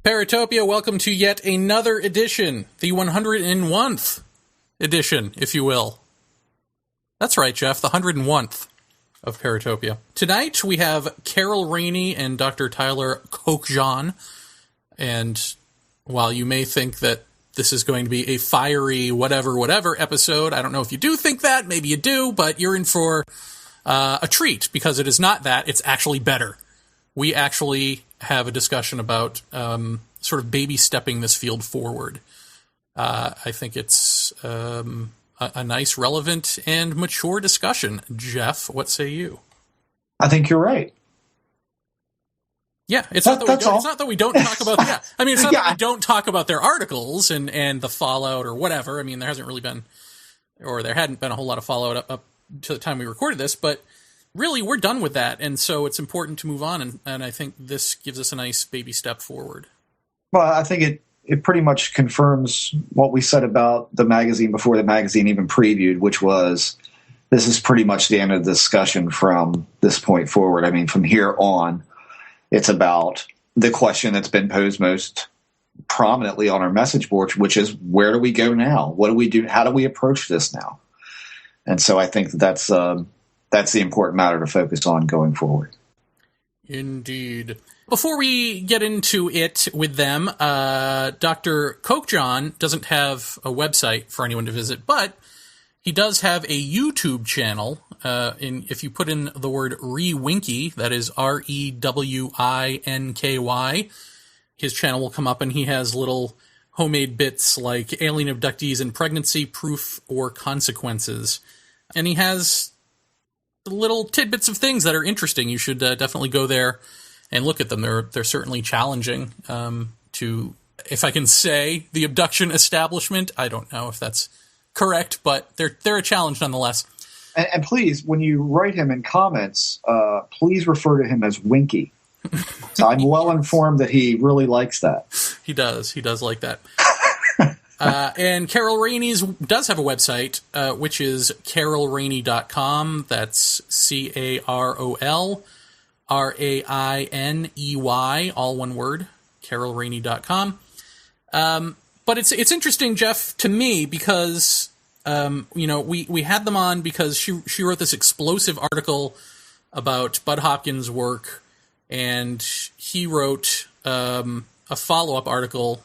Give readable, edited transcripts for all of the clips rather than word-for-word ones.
Paratopia, welcome to yet another edition, the 101th edition, if you will. That's right, Jeff, the 101th of Paratopia. Tonight we have Carol Rainey and Dr. Tyler Kokjohn, and while you may think that this is going to be a fiery whatever episode, I don't know if you do think that, maybe you do, but you're in for a treat, because it is not that, it's actually better. We actually have a discussion about sort of baby stepping this field forward. I think it's a nice, relevant, and mature discussion. Jeff, what say you? I think you're right. Yeah, it's not that we don't talk about. Yeah, I mean, it's not that we don't talk about their articles and the fallout or whatever. I mean, there hadn't been a whole lot of fallout up to the time we recorded this, but really, we're done with that, and so it's important to move on, and I think this gives us a nice baby step forward. Well, I think it pretty much confirms what we said about the magazine before the magazine even previewed, which was this is pretty much the end of the discussion from this point forward. I mean, from here on, it's about the question that's been posed most prominently on our message boards, which is, where do we go now? What do we do? How do we approach this now? And so I think that's the important matter to focus on going forward. Indeed. Before we get into it with them, Dr. Kokjohn doesn't have a website for anyone to visit, but he does have a YouTube channel. If you put in the word Rewinky, that is Rewinky, his channel will come up, and he has little homemade bits like alien abductees and pregnancy, proof or consequences. And he has little tidbits of things that are interesting. You should definitely go there and look at them. They're certainly challenging to, if I can say, the abduction establishment. I don't know if that's correct, but they're a challenge nonetheless. And please, when you write him in comments, please refer to him as Winky. So I'm well informed that he really likes that. He does like that. And Carol Rainey's does have a website, which is carolrainey.com. That's CarolRainey, all one word, carolrainey.com. But it's interesting, Jeff, to me, because, we had them on because she wrote this explosive article about Bud Hopkins' work, and he wrote a follow-up article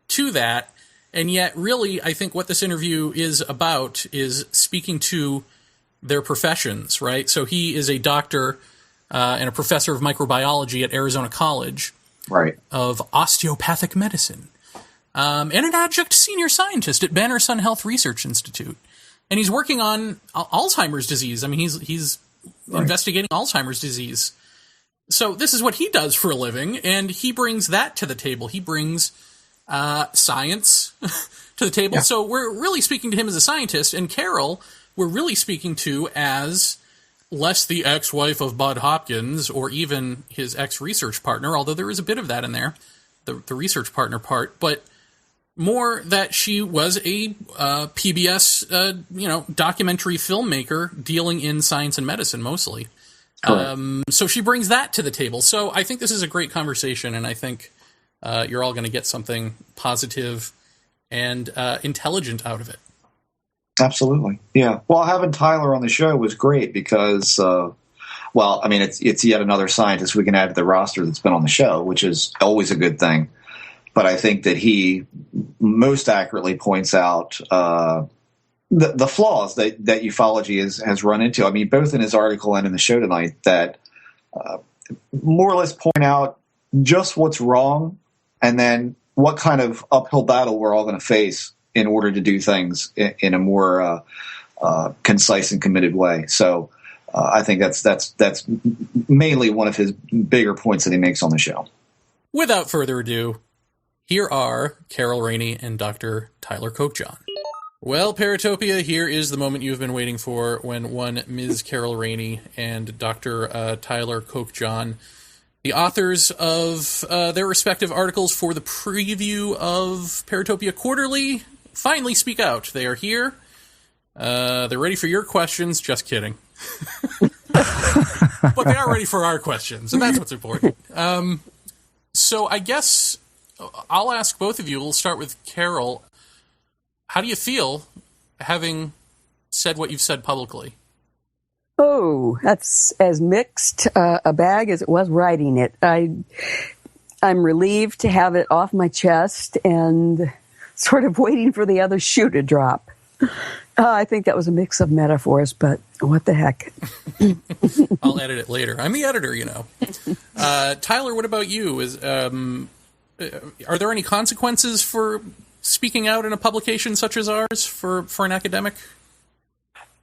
to that. And yet, really, I think what this interview is about is speaking to their professions, right? So he is a doctor and a professor of microbiology at Arizona College, right, of osteopathic medicine, and an adjunct senior scientist at Banner Sun Health Research Institute. And he's working on Alzheimer's disease. I mean, he's investigating Alzheimer's disease. So this is what he does for a living, and he brings that to the table. He brings science to the table. Yeah. So we're really speaking to him as a scientist, and Carol, we're really speaking to as less the ex-wife of Bud Hopkins or even his ex-research partner, although there is a bit of that in there, the research partner part, but more that she was a PBS, documentary filmmaker dealing in science and medicine mostly. So she brings that to the table. So I think this is a great conversation, and I think you're all going to get something positive and intelligent out of it. Absolutely. Yeah. Well, having Tyler on the show was great because, it's yet another scientist we can add to the roster that's been on the show, which is always a good thing. But I think that he most accurately points out the flaws that ufology has run into. I mean, both in his article and in the show tonight, that more or less point out just what's wrong, and then what kind of uphill battle we're all going to face in order to do things in a more concise and committed way. So I think that's mainly one of his bigger points that he makes on the show. Without further ado, here are Carol Rainey and Dr. Tyler Kokjohn. Well, Paratopia, here is the moment you've been waiting for, when one Ms. Carol Rainey and Dr. Tyler Kokjohn, the authors of their respective articles for the preview of Paratopia Quarterly, finally speak out. They are here. They're ready for your questions. Just kidding. But they are ready for our questions, and that's what's important. So I guess I'll ask both of you. We'll start with Carol. How do you feel having said what you've said publicly? Oh, that's as mixed a bag as it was writing it. I'm relieved to have it off my chest and sort of waiting for the other shoe to drop. I think that was a mix of metaphors, but what the heck. I'll edit it later. I'm the editor, you know. Tyler, what about you? Are there any consequences for speaking out in a publication such as ours for an academic?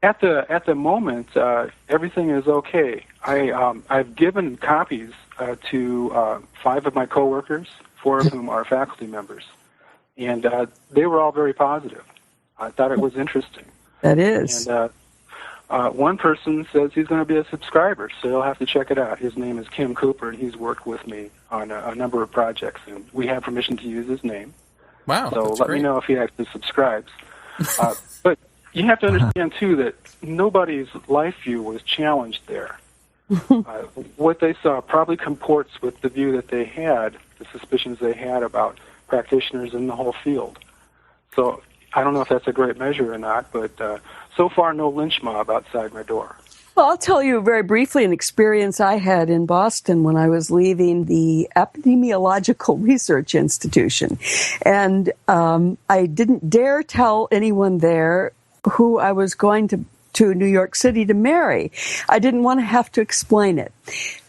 At the moment, everything is okay. I've given copies to 5 of my coworkers, 4 of whom are faculty members, and they were all very positive. I thought it was interesting. That is. And one person says he's going to be a subscriber, so you'll have to check it out. His name is Kim Cooper, and he's worked with me on a number of projects, and we have permission to use his name. Wow, so that's let great. me know if he actually subscribes. But you have to understand, too, that nobody's life view was challenged there. What they saw probably comports with the view that they had, the suspicions they had about practitioners in the whole field. So I don't know if that's a great measure or not, but so far no lynch mob outside my door. Well, I'll tell you very briefly an experience I had in Boston when I was leaving the Epidemiological Research Institution. And I didn't dare tell anyone there who I was going to New York City to marry. I didn't want to have to explain it.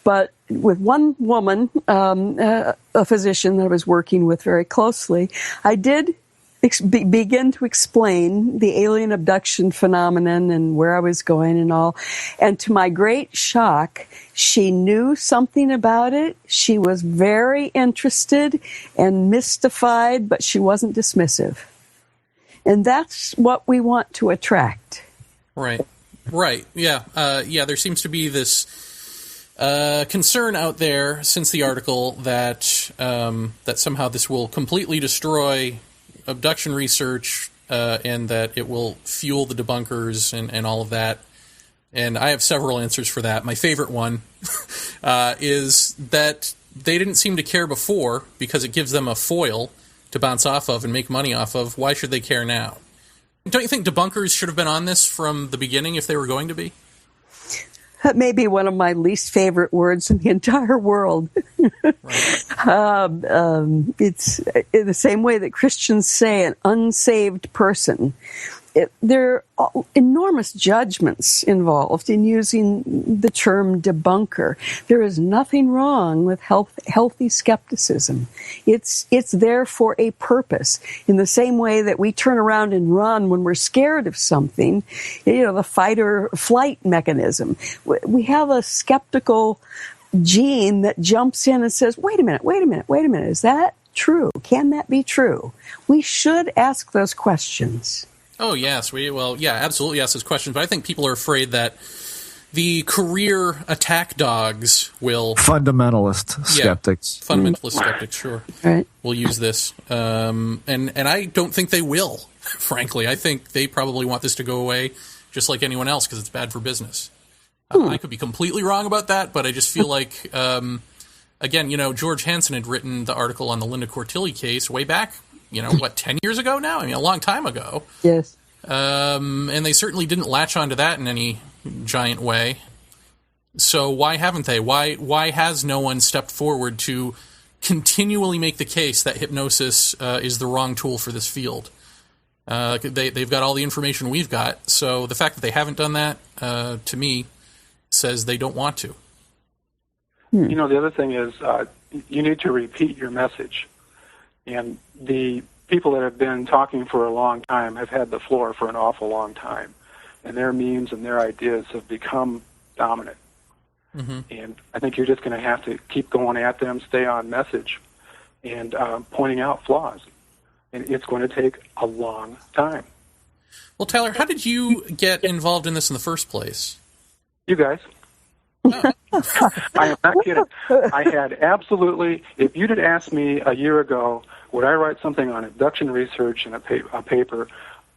But with one woman, a physician that I was working with very closely, I did begin to explain the alien abduction phenomenon and where I was going and all. And to my great shock, she knew something about it. She was very interested and mystified, but she wasn't dismissive. And that's what we want to attract. Right. Yeah. There seems to be this concern out there since the article that that somehow this will completely destroy abduction research and that it will fuel the debunkers and all of that. And I have several answers for that. My favorite one is that they didn't seem to care before because it gives them a foil to bounce off of and make money off of. Why should they care now? Don't you think debunkers should have been on this from the beginning if they were going to be? That may be one of my least favorite words in the entire world. Right. It's in the same way that Christians say an unsaved person. There are enormous judgments involved in using the term debunker. There is nothing wrong with healthy skepticism. It's there for a purpose. In the same way that we turn around and run when we're scared of something, the fight or flight mechanism. We have a skeptical gene that jumps in and says, wait a minute, is that true? Can that be true? We should ask those questions. Oh, yes. Absolutely ask those questions. But I think people are afraid that the career attack dogs will... Fundamentalist skeptics. Fundamentalist skeptics, sure. Right. Will use this. And I don't think they will, frankly. I think they probably want this to go away just like anyone else because it's bad for business. I could be completely wrong about that, but I just feel like, again, George Hansen had written the article on the Linda Cortilli case way back, 10 years ago now? I mean, a long time ago. Yes. And they certainly didn't latch onto that in any giant way. So why haven't they? Why has no one stepped forward to continually make the case that hypnosis is the wrong tool for this field? They've got all the information we've got, so the fact that they haven't done that, to me, says they don't want to. The other thing is you need to repeat your message. And the people that have been talking for a long time have had the floor for an awful long time. And their memes and their ideas have become dominant. Mm-hmm. And I think you're just going to have to keep going at them, stay on message, and pointing out flaws. And it's going to take a long time. Well, Tyler, how did you get involved in this in the first place? You guys. Oh. I am not kidding. I had absolutely, if you'd had asked me a year ago, would I write something on abduction research in a paper,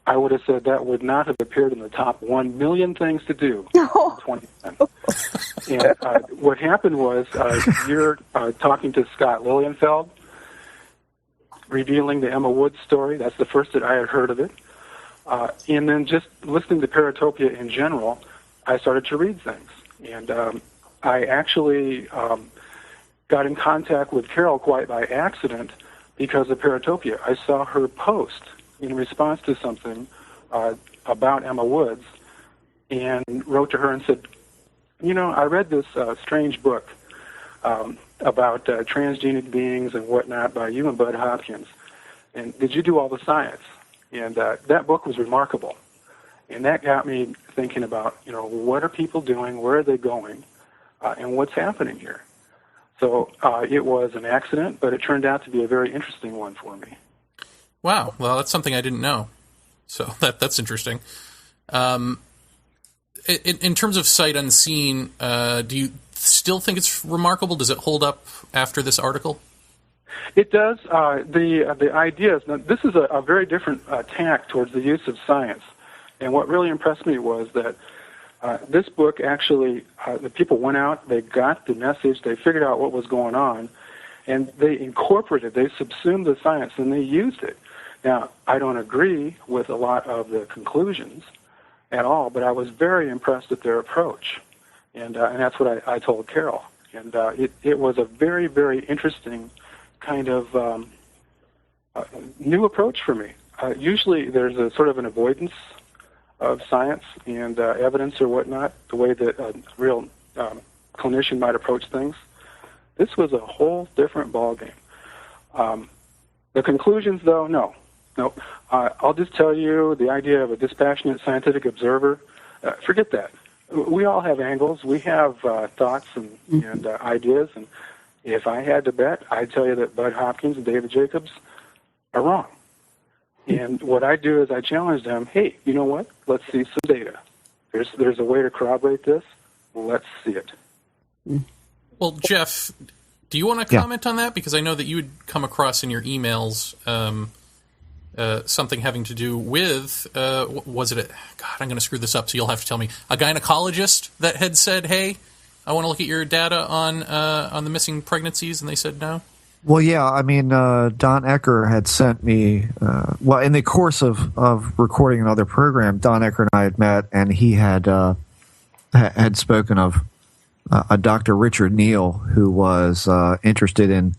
I would have said that would not have appeared in the top 1 million things to do in 2010. And what happened was, you're talking to Scott Lilienfeld. revealing the Emma Woods story. That's the first that I had heard of it. And then just listening to Paratopia in general, I started to read things. And I actually got in contact with Carol quite by accident because of Paratopia. I saw her post in response to something about Emma Woods and wrote to her and said, I read this strange book about transgenic beings and whatnot by you and Bud Hopkins. And did you do all the science? And that book was remarkable. And that got me thinking about, what are people doing? Where are they going? And what's happening here? So it was an accident, but it turned out to be a very interesting one for me. Wow. Well, that's something I didn't know. So that's interesting. In terms of sight unseen, do you still think it's remarkable? Does it hold up after this article? It does. The ideas. Now, this is a very different tack towards the use of science. And what really impressed me was that this book actually, the people went out, they got the message, they figured out what was going on, and they incorporated, they subsumed the science, and they used it. Now, I don't agree with a lot of the conclusions at all, but I was very impressed with their approach. And that's what I told Carol. And it was a very, very interesting kind of new approach for me. Usually there's a sort of an avoidance of science and evidence or whatnot, the way that a real clinician might approach things. This was a whole different ballgame. The conclusions, though, no. I'll just tell you the idea of a dispassionate scientific observer, forget that. We all have angles. We have thoughts and ideas. And if I had to bet, I'd tell you that Bud Hopkins and David Jacobs are wrong. And what I do is I challenge them, hey, you know what? Let's see some data. There's a way to corroborate this. Let's see it. Well, Jeff, do you want to comment on that? Because I know that you would come across in your emails something having to do with, was it God, I'm going to screw this up, so you'll have to tell me. A gynecologist that had said, hey, I want to look at your data on the missing pregnancies, and they said no? Well, yeah, I mean, Don Ecker had sent me, in the course of recording another program, Don Ecker and I had met, and he had spoken of a Dr. Richard Neal, who was interested in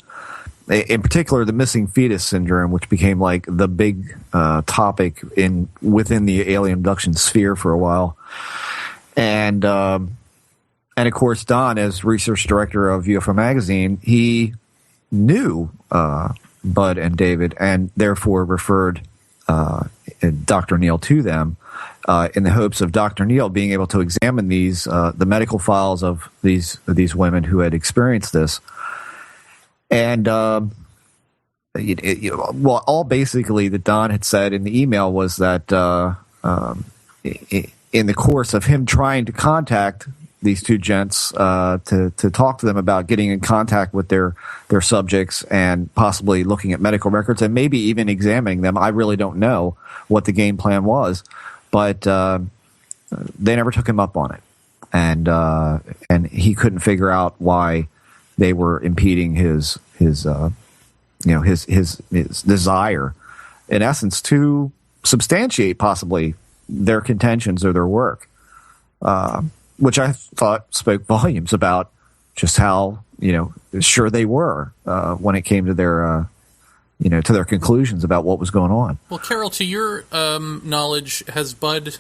particular, the missing fetus syndrome, which became like the big topic within the alien abduction sphere for a while. And of course, Don, as research director of UFO Magazine, he knew Bud and David, and therefore referred Dr. Neal to them in the hopes of Dr. Neal being able to examine the medical files of these women who had experienced this. And all basically that Don had said in the email was that in the course of him trying to contact these two gents to talk to them about getting in contact with their subjects and possibly looking at medical records and maybe even examining them. I really don't know what the game plan was, but they never took him up on it, and he couldn't figure out why they were impeding his desire, in essence, to substantiate possibly their contentions or their work. Which I thought spoke volumes about just how, sure they were when it came to their, to their conclusions about what was going on. Well, Carol, to your knowledge, has Bud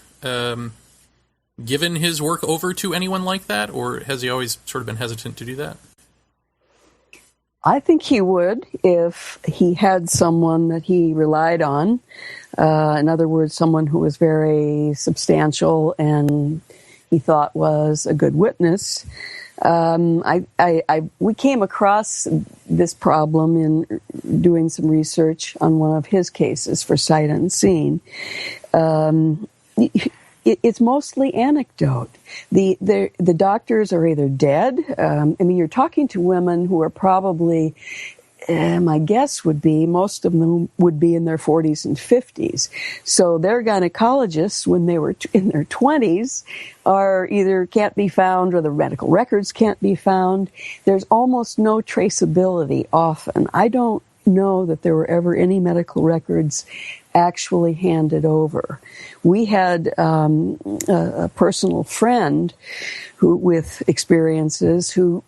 given his work over to anyone like that, or has he always sort of been hesitant to do that? I think he would if he had someone that he relied on. In other words, someone who was very substantial and he thought was a good witness. We came across this problem in doing some research on one of his cases for Sight Unseen. It's mostly anecdote. The doctors are either dead. You're talking to women who are probably, my guess would be, most of them would be in their 40s and 50s. So their gynecologists, when they were in their 20s, are either can't be found or the medical records can't be found. There's almost no traceability often. I don't know that there were ever any medical records actually handed over. We had a personal friend who, with experiences, who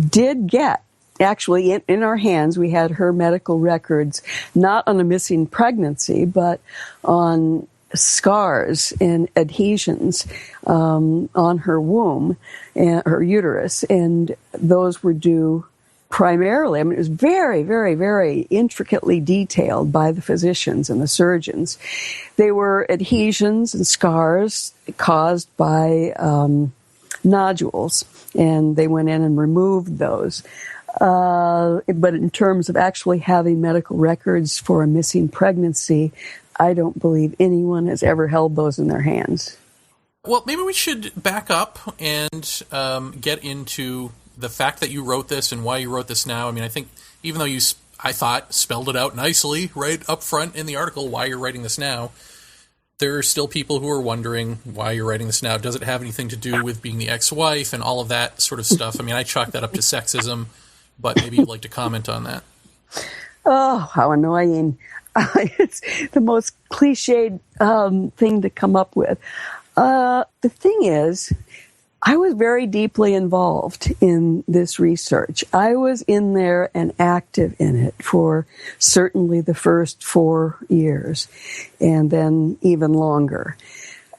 did get, actually in our hands, we had her medical records, not on a missing pregnancy, but on scars and adhesions on her womb and her uterus, and those were due primarily, it was very, very, very intricately detailed by the physicians and the surgeons. They were adhesions and scars caused by nodules, and they went in and removed those. But in terms of actually having medical records for a missing pregnancy, I don't believe anyone has ever held those in their hands. Well, maybe we should back up and get into the fact that you wrote this and why you wrote this now. I mean, I think even though I thought, spelled it out nicely right up front in the article why you're writing this now, there are still people who are wondering why you're writing this now. Does it have anything to do with being the ex-wife and all of that sort of stuff? I mean, I chalk that up to sexism, but maybe you'd like to comment on that. Oh, how annoying. It's the most cliched thing to come up with. The thing is, I was very deeply involved in this research. I was in there and active in it for certainly the first 4 years, and then even longer.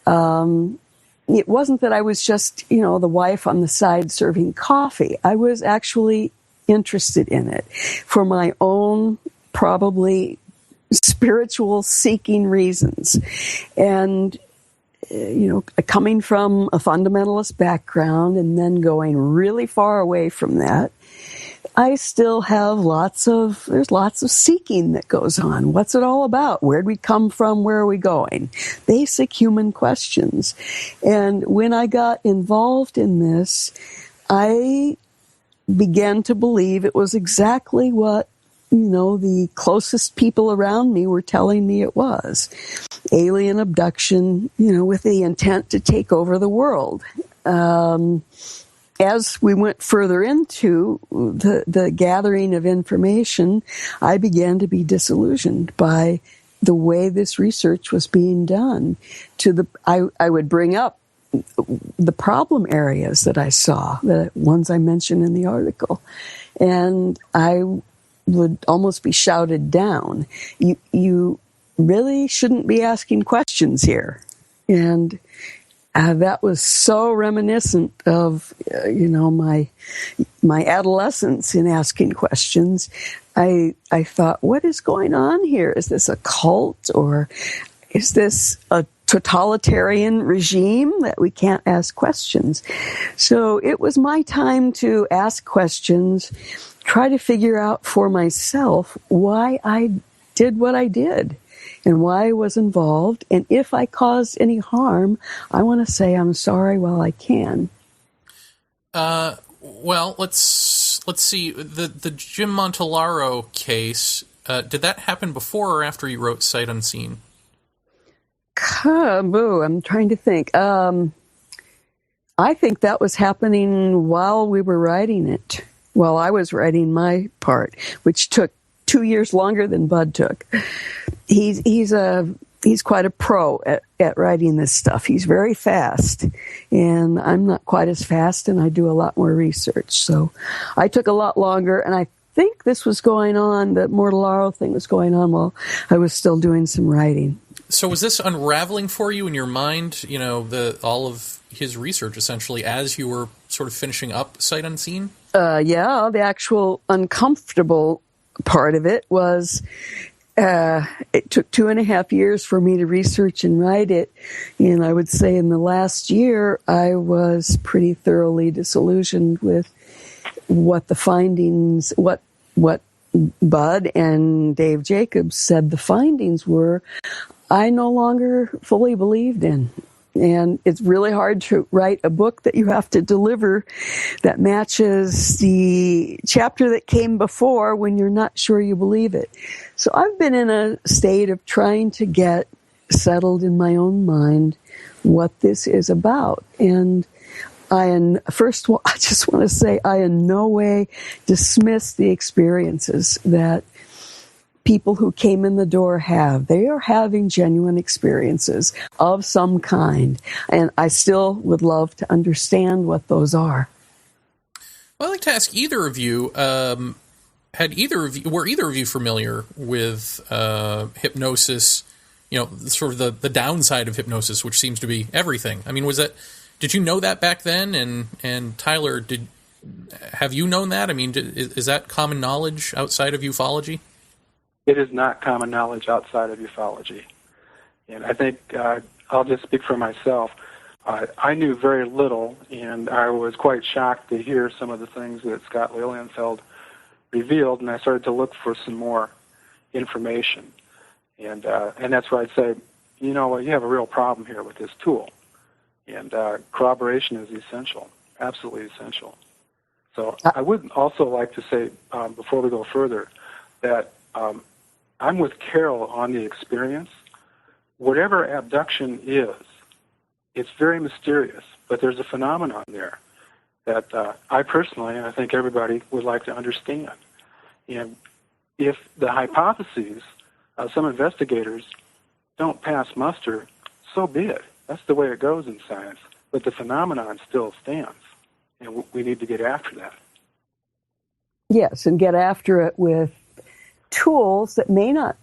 It wasn't that I was just, the wife on the side serving coffee. I was actually interested in it for my own, probably spiritual seeking reasons. And coming from a fundamentalist background and then going really far away from that, I still have there's lots of seeking that goes on. What's it all about? Where'd we come from? Where are we going? Basic human questions. And when I got involved in this, I began to believe it was exactly what the closest people around me were telling me it was. Alien abduction, with the intent to take over the world. As we went further into the gathering of information, I began to be disillusioned by the way this research was being done. I would bring up the problem areas that I saw, the ones I mentioned in the article, and I would almost be shouted down. You really shouldn't be asking questions here. And that was so reminiscent of, my adolescence in asking questions. I thought, what is going on here? Is this a cult, or is this a totalitarian regime that we can't ask questions? So it was my time to ask questions, try to figure out for myself why I did what I did and why I was involved. And if I caused any harm, I want to say I'm sorry while I can. Well, let's see. The Jim Montalaro case, did that happen before or after you wrote Sight Unseen? I'm trying to think. I think that was happening while we were writing it. While I was writing my part, which took 2 years longer than Bud took. He's quite a pro at writing this stuff. He's very fast, and I'm not quite as fast, and I do a lot more research. So I took a lot longer, and I think this was going on, the Mortallaro thing was going on while I was still doing some writing. So was this unraveling for you in your mind, all of his research, essentially, as you were sort of finishing up Sight Unseen? Yeah, the actual uncomfortable part of it was it took 2.5 years for me to research and write it. And I would say in the last year, I was pretty thoroughly disillusioned with what the findings, what Bud and Dave Jacobs said the findings were, I no longer fully believed in. And it's really hard to write a book that you have to deliver that matches the chapter that came before when you're not sure you believe it. So I've been in a state of trying to get settled in my own mind what this is about. And first of all, I just want to say I in no way dismiss the experiences that people who came in the door have. They are having genuine experiences of some kind. And I still would love to understand what those are. Well, I'd like to ask either of you, were either of you familiar with hypnosis, sort of the downside of hypnosis, which seems to be everything? I mean, did you know that back then? And Tyler, have you known that? I mean, is that common knowledge outside of ufology? It is not common knowledge outside of ufology. And I think I'll just speak for myself. I knew very little, and I was quite shocked to hear some of the things that Scott Lilienfeld revealed, and I started to look for some more information. And that's where I'd say, you know what, you have a real problem here with this tool. And corroboration is essential, absolutely essential. So I would also like to say, before we go further, that I'm with Carol on the experience. Whatever abduction is, it's very mysterious, but there's a phenomenon there that I personally, and I think everybody, would like to understand. And if the hypotheses of some investigators don't pass muster, so be it. That's the way it goes in science. But the phenomenon still stands, and we need to get after that. Yes, and get after it with tools that may not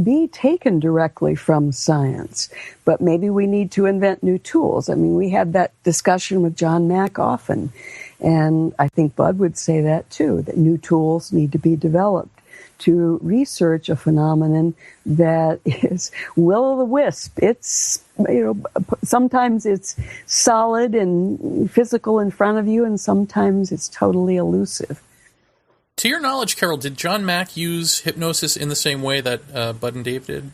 be taken directly from science, but maybe we need to invent new tools. I mean, we had that discussion with John Mack often, and I think Bud would say that too, that new tools need to be developed to research a phenomenon that is will-o'-the-wisp. It's, sometimes it's solid and physical in front of you, and sometimes it's totally elusive. To your knowledge, Carol, did John Mack use hypnosis in the same way that Bud and Dave did?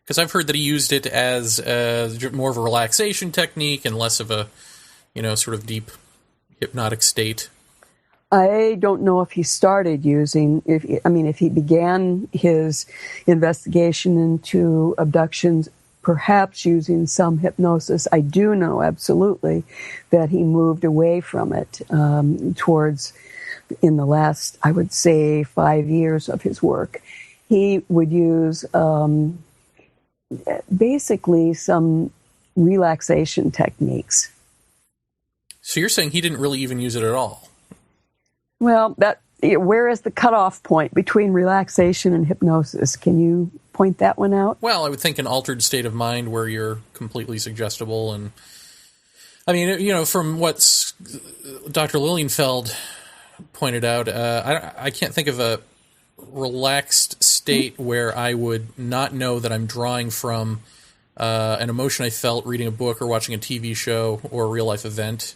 Because I've heard that he used it as more of a relaxation technique and less of a, sort of deep hypnotic state. I don't know if he started using, if he began his investigation into abductions perhaps using some hypnosis. I do know absolutely that he moved away from it towards, in the last, I would say, 5 years of his work. He would use basically some relaxation techniques. So you're saying he didn't really even use it at all? Well, where is the cutoff point between relaxation and hypnosis? Can you point that one out? Well, I would think an altered state of mind where you're completely suggestible. And I mean, from what Dr. Lilienfeld pointed out, I can't think of a relaxed state where I would not know that I'm drawing from an emotion I felt reading a book or watching a TV show or a real-life event.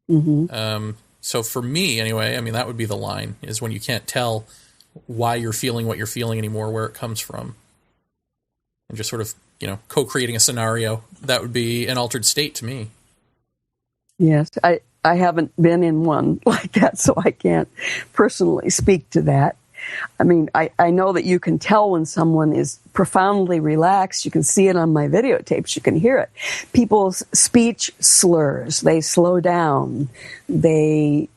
Mm-hmm. So for me, anyway, that would be the line, is when you can't tell why you're feeling what you're feeling anymore, where it comes from. And just sort of, co-creating a scenario. That would be an altered state to me. Yes, I haven't been in one like that, so I can't personally speak to that. I know that you can tell when someone is profoundly relaxed. You can see it on my videotapes. You can hear it. People's speech slurs. They slow down. They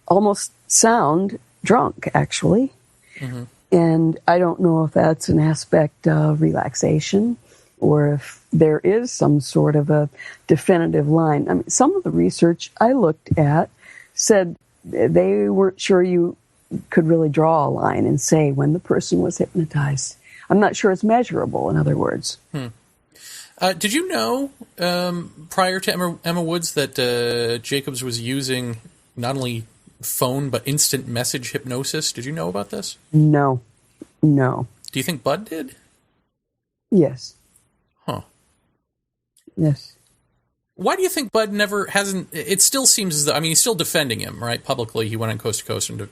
almost sound drunk, actually. Mm-hmm. And I don't know if that's an aspect of relaxation or if there is some sort of a definitive line. Some of the research I looked at said they weren't sure you could really draw a line and say when the person was hypnotized. I'm not sure it's measurable, in other words. Did you know, prior to Emma Woods, that Jacobs was using not only phone but instant message hypnosis? Did you know about this? No. Do you think Bud did? Yes. Huh. Yes. Why do you think Bud hasn't? It still seems as though, he's still defending him, right? Publicly, he went on Coast to Coast and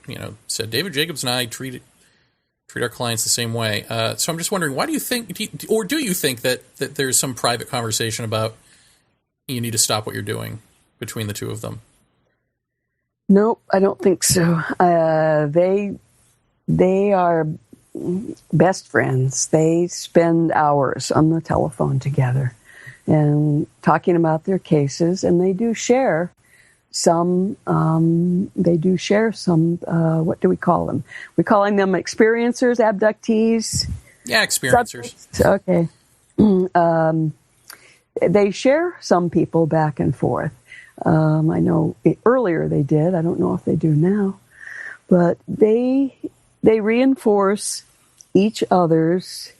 said David Jacobs and I treat our clients the same way. So I'm just wondering, why do you think, or do you think that there's some private conversation about you need to stop what you're doing between the two of them? Nope, I don't think so. They are best friends. They spend hours on the telephone together and talking about their cases, and they do share some, they do share some, what do we call them? We're calling them experiencers, abductees. Yeah, experiencers. Okay. They share some people back and forth. I know earlier they did. I don't know if they do now. But they reinforce each other's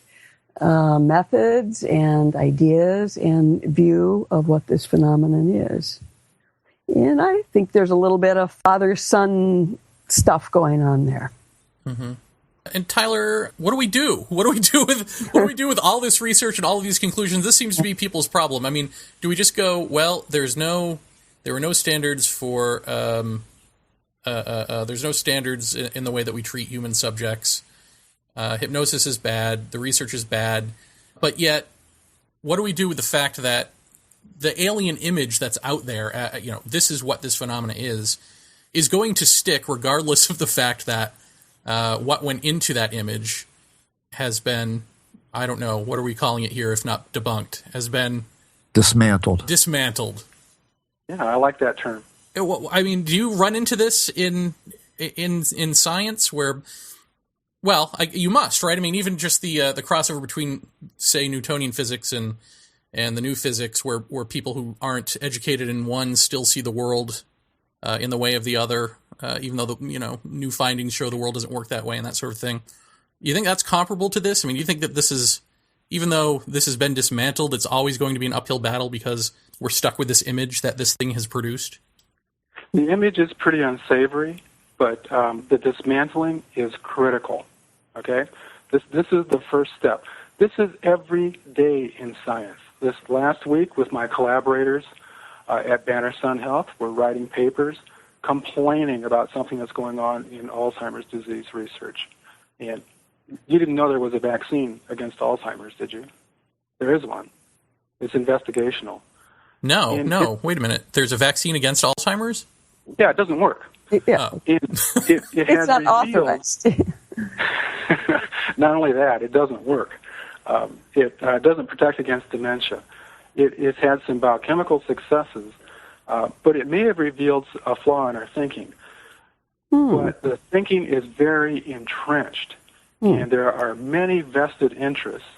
methods and ideas and view of what this phenomenon is. And I think there's a little bit of father-son stuff going on there. Mm-hmm. And Tyler, what do we do? What do we do with all this research and all of these conclusions? This seems to be people's problem. I mean, do we just go, well, there were no standards for there's no standards in the way that we treat human subjects. Hypnosis is bad. The research is bad. But yet, what do we do with the fact that the alien image that's out there, this is what this phenomena is going to stick regardless of the fact that what went into that image has been, I don't know, what are we calling it here if not debunked, has been dismantled. Yeah, I like that term. I mean, do you run into this in science where, well, you must, right? I mean, even just the crossover between, say, Newtonian physics and the new physics, where people who aren't educated in one still see the world in the way of the other, even though new findings show the world doesn't work that way and that sort of thing. You think that's comparable to this? I mean, do you think that this is, even though this has been dismantled, it's always going to be an uphill battle because we're stuck with this image that this thing has produced? The image is pretty unsavory, but the dismantling is critical. Okay, this is the first step. This is every day in science. This last week with my collaborators at Banner Sun Health, we're writing papers complaining about something that's going on in Alzheimer's disease research. And you didn't know there was a vaccine against Alzheimer's, did you? There is one. It's investigational. No, wait a minute. There's a vaccine against Alzheimer's? Yeah, it doesn't work. Yeah. It it's not authorized. Not only that, it doesn't work. It doesn't protect against dementia. It's had some biochemical successes, but it may have revealed a flaw in our thinking. But the thinking is very entrenched, and there are many vested interests.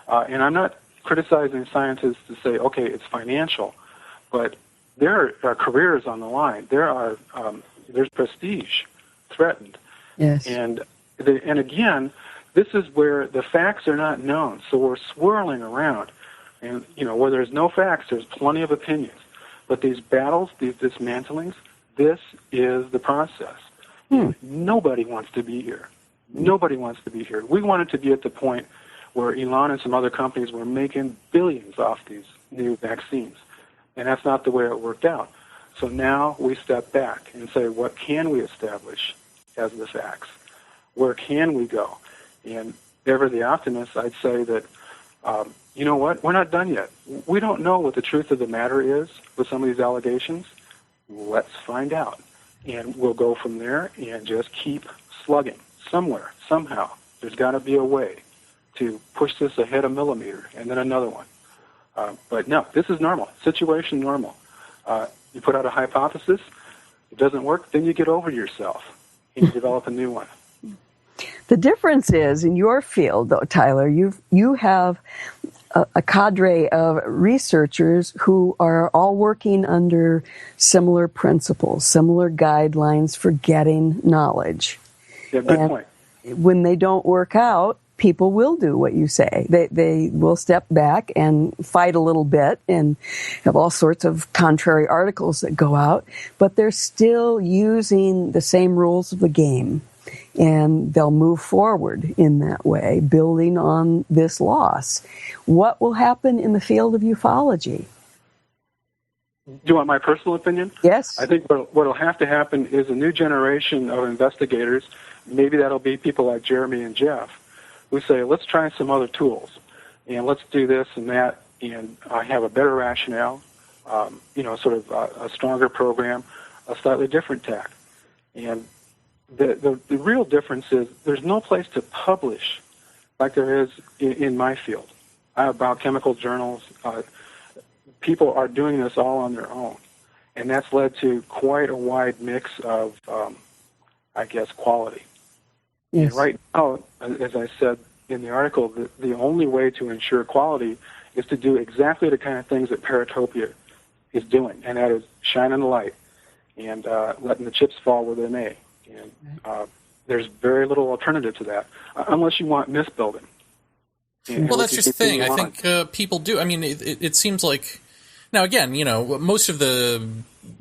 And I'm not criticizing scientists to say, okay, it's financial, but there are careers on the line. There's prestige threatened. Yes. And again, this is where the facts are not known, so we're swirling around. And, where there's no facts, there's plenty of opinions. But these battles, these dismantlings, this is the process. Nobody wants to be here. Nobody wants to be here. We wanted to be at the point where Elon and some other companies were making billions off these new vaccines. And that's not the way it worked out. So now we step back and say, what can we establish as the facts? Where can we go? And ever the optimist, I'd say that, you know what, we're not done yet. We don't know what the truth of the matter is with some of these allegations. Let's find out. And we'll go from there and just keep slugging somewhere, somehow. There's got to be a way to push this ahead a millimeter and then another one. But no, this is normal, situation normal. You put out a hypothesis, it doesn't work, then you get over yourself and you develop a new one. The difference is, in your field, though, Tyler, you have a cadre of researchers who are all working under similar principles, similar guidelines for getting knowledge. Yeah, good point. When they don't work out, people will do what you say. They will step back and fight a little bit and have all sorts of contrary articles that go out, but they're still using the same rules of the game. And they'll move forward in that way, building on this loss. What will happen in the field of ufology? Do you want my personal opinion? Yes. I think what will have to happen is a new generation of investigators, maybe that'll be people like Jeremy and Jeff, who say, let's try some other tools, and let's do this and that, and have a better rationale, sort of a stronger program, a slightly different tack. And the real difference is there's no place to publish like there is in my field. I have biochemical journals. People are doing this all on their own. And that's led to quite a wide mix of, quality. Yes. And right now, as I said in the article, the only way to ensure quality is to do exactly the kind of things that Paratopia is doing, and that is shining the light and letting the chips fall where they may. And there's very little alternative to that, unless you want misbuilding. Well, that's just the thing. I think people do. I mean, it seems like, now again, most of the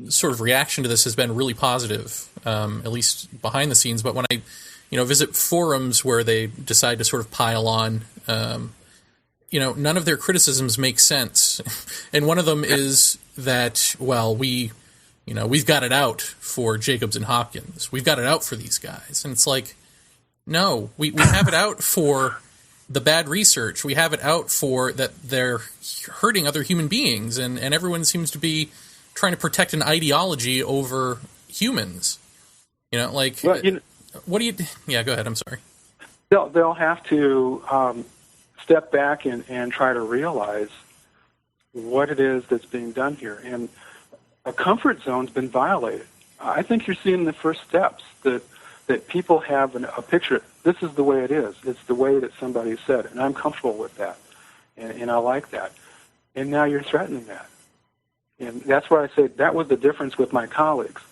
sort of reaction to this has been really positive, at least behind the scenes. But when I, visit forums where they decide to sort of pile on, none of their criticisms make sense. And one of them is that, well, we've got it out for Jacobs and Hopkins. We've got it out for these guys. And it's like, no, we have it out for the bad research. We have it out for that they're hurting other human beings, and everyone seems to be trying to protect an ideology over humans. What do you... Yeah, go ahead. I'm sorry. They'll have to step back and try to realize what it is that's being done here. And a comfort zone's been violated. I think you're seeing the first steps that people have a picture. This is the way it is. It's the way that somebody said, and I'm comfortable with that, and I like that. And now you're threatening that. And that's why I say that was the difference with my colleagues.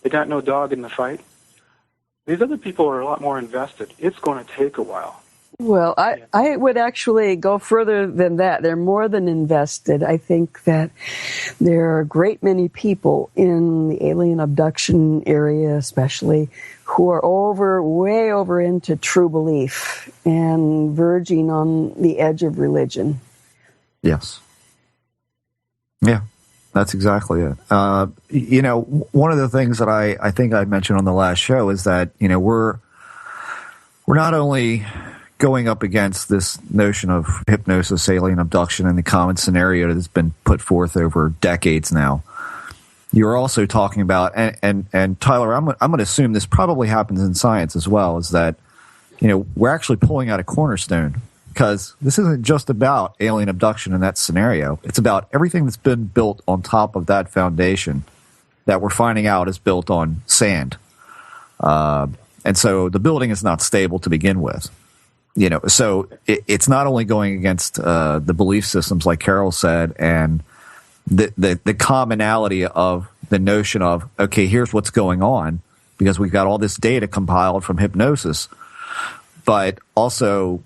They got no dog in the fight. These other people are a lot more invested. It's going to take a while. Well, I would actually go further than that. They're more than invested. I think that there are a great many people in the alien abduction area, especially, who are way over into true belief and verging on the edge of religion. Yes. Yeah, that's exactly it. One of the things that I think I mentioned on the last show is that, we're not only going up against this notion of hypnosis, alien abduction, and the common scenario that's been put forth over decades now. You're also talking about, and Tyler, I'm going to assume this probably happens in science as well, is that, we're actually pulling out a cornerstone, because this isn't just about alien abduction in that scenario. It's about everything that's been built on top of that foundation that we're finding out is built on sand. And so the building is not stable to begin with. So it's not only going against the belief systems, like Carol said, and the commonality of the notion of, okay, here's what's going on, because we've got all this data compiled from hypnosis, but also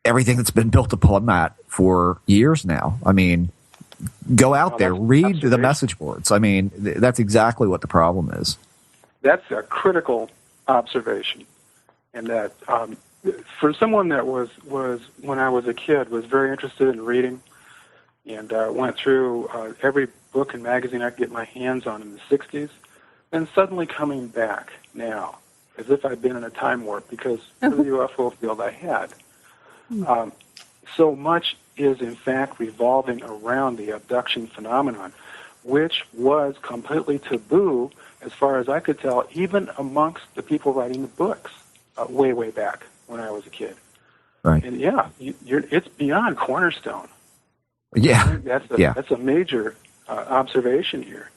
everything that's been built upon that for years now. I mean, go out there, read the message boards. I mean, that's exactly what the problem is. That's a critical observation, and that for someone that was when I was a kid, was very interested in reading, and went through every book and magazine I could get my hands on in the 60s, and suddenly coming back now, as if I'd been in a time warp, because of the UFO field I had. So much is, in fact, revolving around the abduction phenomenon, which was completely taboo, as far as I could tell, even amongst the people writing the books way, way back when I was a kid. Right. And it's beyond cornerstone. Yeah. That's a major observation here.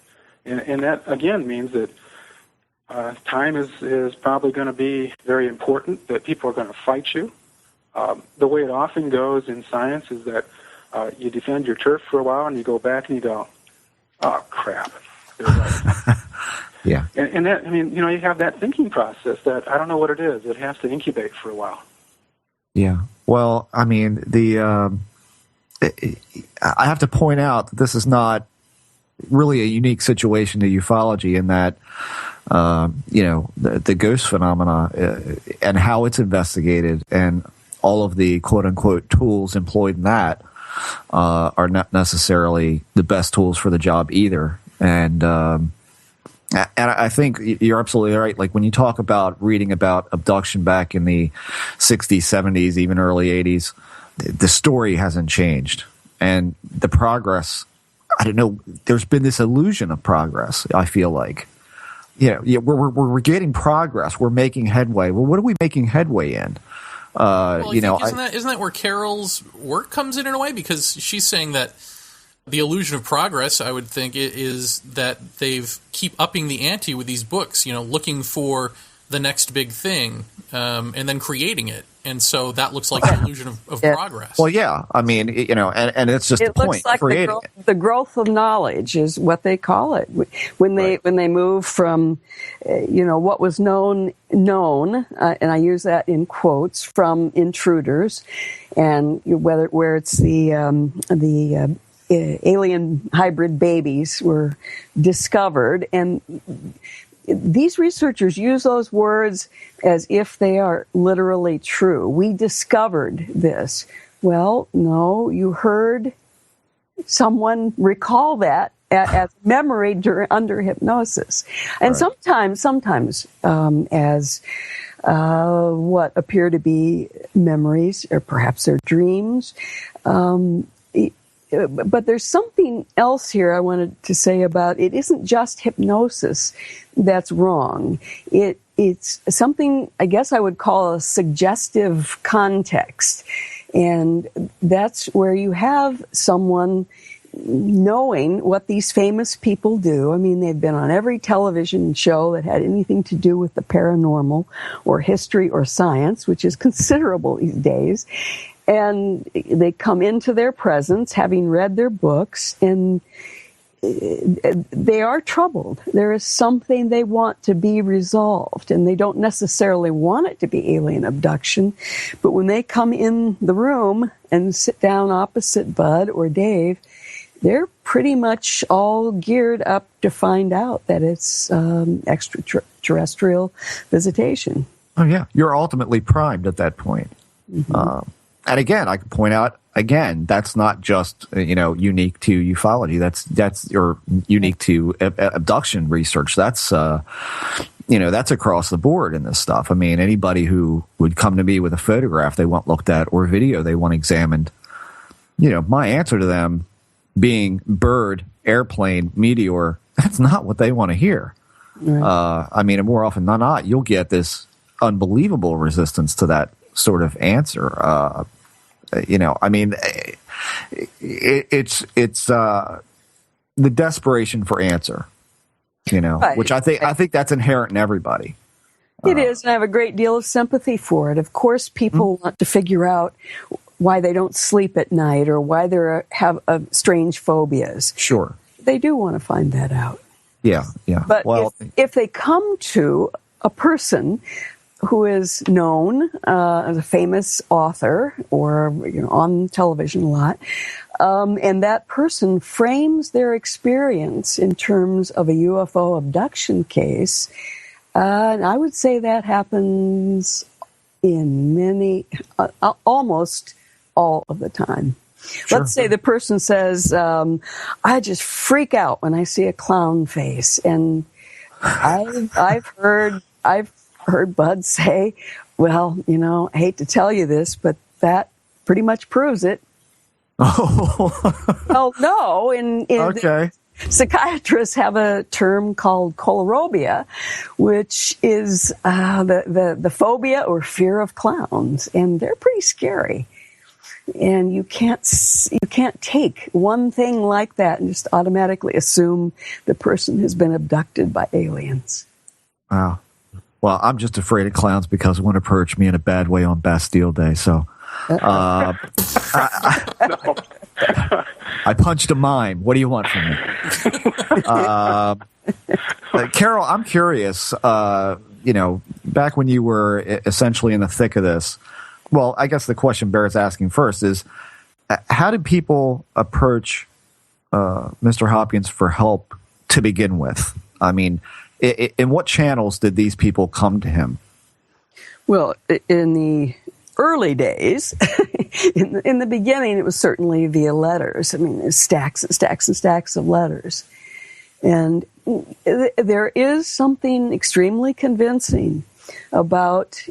And that, again, means that time is probably going to be very important, that people are going to fight you. The way it often goes in science is that you defend your turf for a while, and you go back and you go, oh, crap. They're right. Yeah. And that, you have that thinking process that I don't know what it is. It has to incubate for a while. Yeah. Well, I mean, I have to point out that this is not really a unique situation to ufology, in that, the ghost phenomena and how it's investigated, and all of the quote-unquote tools employed in that are not necessarily the best tools for the job either. And I think you're absolutely right. Like, when you talk about reading about abduction back in the 60s, 70s, even early 80s, the story hasn't changed. And the progress, I don't know, there's been this illusion of progress, I feel like. We're getting progress. We're making headway. Well, what are we making headway in? Isn't that where Carol's work comes in a way? Because she's saying that The illusion of progress, I would think, is that they've keep upping the ante with these books, looking for the next big thing, and then creating it. And so that looks like the illusion of progress. Well, yeah. I mean, and it's just the point. Looks like creating the growth of knowledge is what they call it. When they move from, what was known, and I use that in quotes, from intruders, and where it's the alien hybrid babies were discovered, and these researchers use those words as if they are literally true. We discovered this. Well, no, you heard someone recall that as memory under hypnosis. And sometimes as what appear to be memories, or perhaps they're dreams. But there's something else here I wanted to say about it. Isn't just hypnosis that's wrong. It's something I guess I would call a suggestive context. And that's where you have someone knowing what these famous people do. I mean, they've been on every television show that had anything to do with the paranormal or history or science, which is considerable these days. And they come into their presence, having read their books, and they are troubled. There is something they want to be resolved, and they don't necessarily want it to be alien abduction. But when they come in the room and sit down opposite Bud or Dave, they're pretty much all geared up to find out that it's extraterrestrial visitation. Oh, yeah. You're ultimately primed at that point. Mm-hmm. And again, I could point out, that's not just, unique to ufology. That's or unique to abduction research. That's, that's across the board in this stuff. I mean, anybody who would come to me with a photograph they want looked at or video they want examined, my answer to them being bird, airplane, meteor, that's not what they want to hear. Right. More often than not, you'll get this unbelievable resistance to that sort of answer. It's the desperation for answer, right. Which I think that's inherent in everybody. It is, and I have a great deal of sympathy for it. Of course, people want to figure out why they don't sleep at night or why they have strange phobias. Sure. They do want to find that out. Yeah. But if they come to a person who is known as a famous author or on television a lot, and that person frames their experience in terms of a UFO abduction case, and I would say that happens in almost all of the time. Sure. Let's say the person says, I just freak out when I see a clown face, and I've heard Bud say, well, I hate to tell you this, but that pretty much proves it. Oh. Well, no. Okay. Psychiatrists have a term called colarobia, which is the phobia or fear of clowns, and they're pretty scary. And you can't take one thing like that and just automatically assume the person has been abducted by aliens. Wow. Well, I'm just afraid of clowns because one approached me in a bad way on Bastille Day. So I punched a mime. What do you want from me? Carol, I'm curious, back when you were essentially in the thick of this, well, I guess the question Barrett's asking first is, how did people approach Mr. Hopkins for help to begin with? I mean, in what channels did these people come to him? Well, in the early days, in the beginning, it was certainly via letters. I mean, there's stacks and stacks and stacks of letters. And there is something extremely convincing about,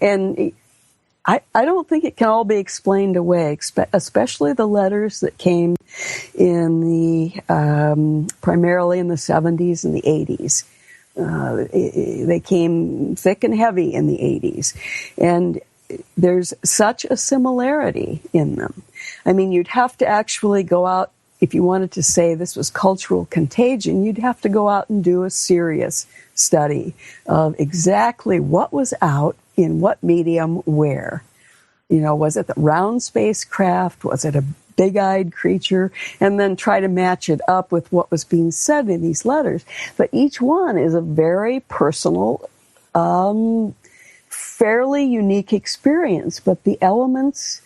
and I don't think it can all be explained away, especially the letters that came in the primarily in the 70s and the 80s. They came thick and heavy in the 80s. And there's such a similarity in them. I mean, you'd have to actually go out if you wanted to say this was cultural contagion, you'd have to go out and do a serious study of exactly what was out in what medium where. Was it the round spacecraft? Was it a big-eyed creature? And then try to match it up with what was being said in these letters. But each one is a very personal, fairly unique experience. But the elements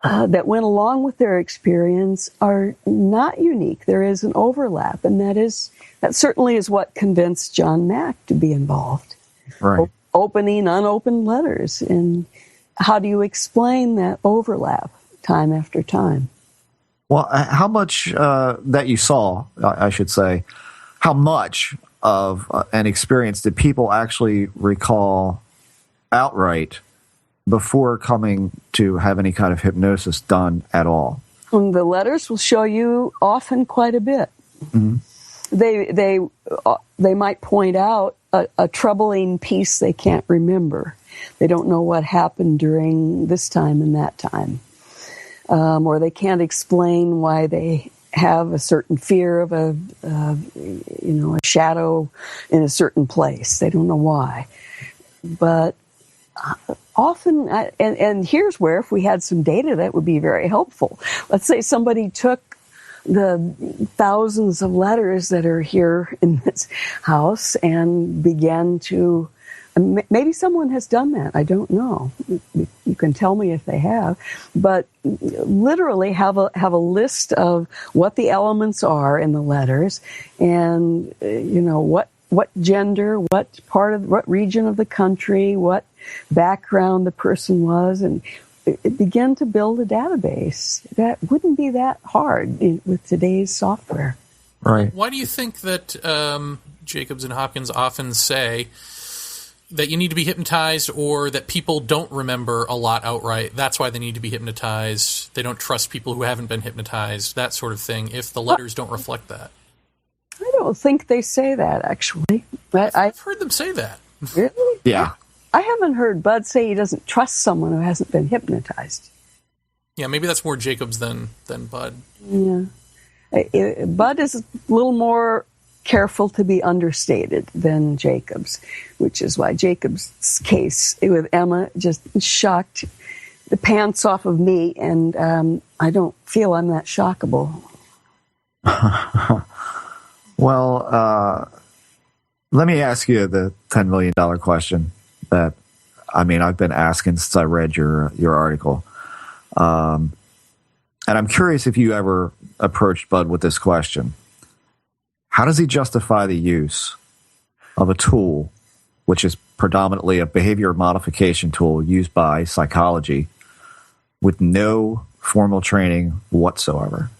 that went along with their experience are not unique. There is an overlap, and that certainly is what convinced John Mack to be involved. Right. Opening unopened letters. And how do you explain that overlap time after time? Well, how much that you saw, I should say, how much of an experience did people actually recall outright before coming to have any kind of hypnosis done at all? And the letters will show you often quite a bit. Mm-hmm. They might point out a troubling piece they can't remember. They don't know what happened during this time and that time. Or they can't explain why they have a certain fear of a shadow in a certain place. They don't know why. But often, and here's where, if we had some data, that would be very helpful. Let's say somebody took the thousands of letters that are here in this house and began to, maybe someone has done that, I don't know. You can tell me if they have, but literally have a list of what the elements are in the letters, and what gender, what region of the country, what background the person was, and it began to build a database. That wouldn't be that hard with today's software. Right. Why do you think that Jacobs and Hopkins often say that you need to be hypnotized, or that people don't remember a lot outright? That's why they need to be hypnotized. They don't trust people who haven't been hypnotized, that sort of thing, if the letters don't reflect that. I don't think they say that, actually. I've heard them say that. Really? Yeah. I haven't heard Bud say he doesn't trust someone who hasn't been hypnotized. Yeah, maybe that's more Jacobs than Bud. Yeah. Bud is a little more careful to be understated than Jacobs, which is why Jacobs' case with Emma just shocked the pants off of me, and I don't feel I'm that shockable. Well, let me ask you the $10 million question that, I've been asking since I read your article. And I'm curious if you ever approached Bud with this question. How does he justify the use of a tool, which is predominantly a behavior modification tool used by psychology, with no formal training whatsoever?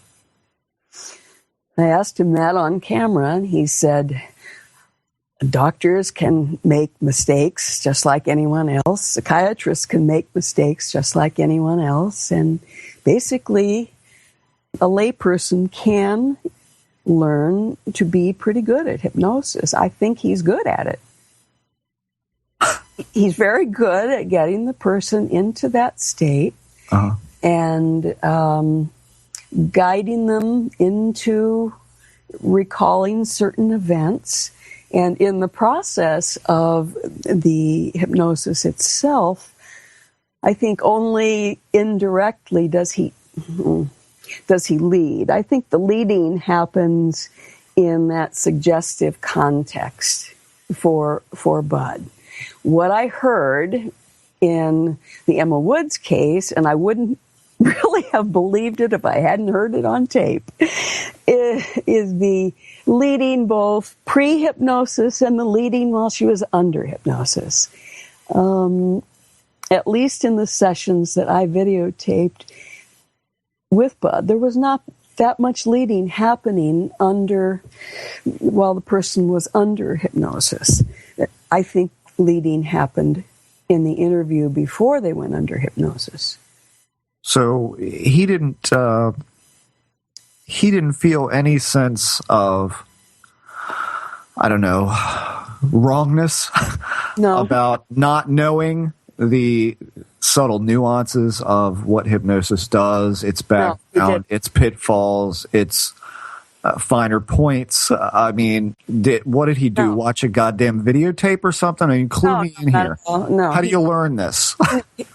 I asked him that on camera, and he said, doctors can make mistakes just like anyone else. Psychiatrists can make mistakes just like anyone else. And basically, a layperson can learn to be pretty good at hypnosis. I think he's good at it. He's very good at getting the person into that state and guiding them into recalling certain events. And in the process of the hypnosis itself, I think only indirectly does he lead. I think the leading happens in that suggestive context for Bud. What I heard in the Emma Woods case, and I wouldn't really have believed it if I hadn't heard it on tape, is the leading both pre-hypnosis and the leading while she was under hypnosis. At least in the sessions that I videotaped with Bud, there was not that much leading happening while the person was under hypnosis. I think leading happened in the interview before they went under hypnosis. So he didn't feel any sense of, I don't know, wrongness no. about not knowing the subtle nuances of what hypnosis does, its background, its pitfalls, its finer points. I mean, what did he do? No. Watch a goddamn videotape or something? I mean, clue me in here. No. How do you learn this?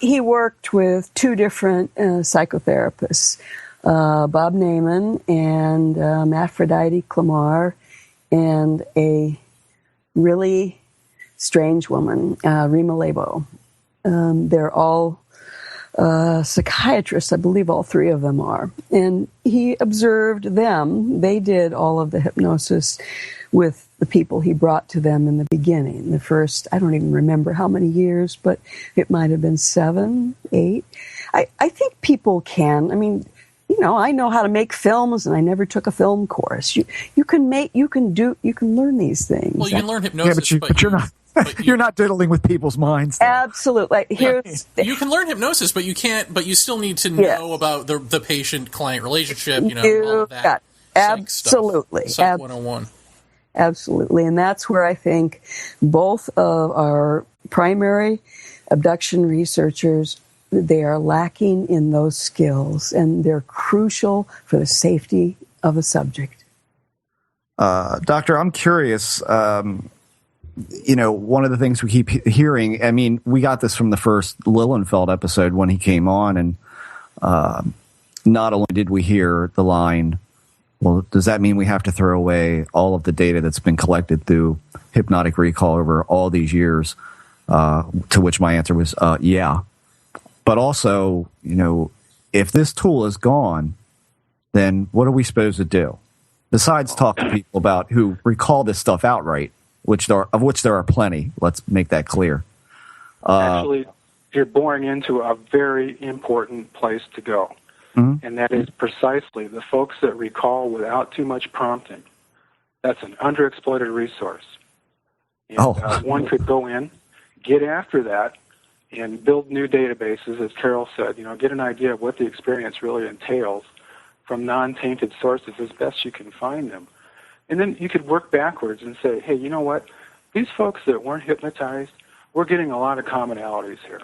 He worked with two different psychotherapists, Bob Naiman and Aphrodite Clamar, and a really strange woman, Rima Lebo. They're all psychiatrists, I believe all three of them are. And he observed them. They did all of the hypnosis with the people he brought to them in the beginning. The first, I don't even remember how many years, but it might have been 7, 8. I think people can. I mean, you know, I know how to make films, and I never took a film course. You can learn these things. Well, you can learn hypnosis, but you're not. You're not diddling with people's minds, though. Absolutely. You can learn hypnosis, but you can't. But you still need to know about the patient-client relationship. You know, all of that. Absolutely. Psych 101. Absolutely, and that's where I think both of our primary abduction researchers, they are lacking in those skills, and they're crucial for the safety of a subject. Doctor, I'm curious. You know, one of the things we keep hearing, I mean, we got this from the first Lilienfeld episode when he came on, and not only did we hear the line, well, does that mean we have to throw away all of the data that's been collected through hypnotic recall over all these years? To which my answer was, yeah. But also, you know, if this tool is gone, then what are we supposed to do? Besides talk to people about who recall this stuff outright, of which there are plenty. Let's make that clear. Actually, you're boring into a very important place to go, and that is precisely the folks that recall without too much prompting. That's an underexploited resource. And, one could go in, get after that, and build new databases, as Carol said. You know, get an idea of what the experience really entails from non-tainted sources as best you can find them. And then you could work backwards and say, hey, you know what? These folks that weren't hypnotized, we're getting a lot of commonalities here.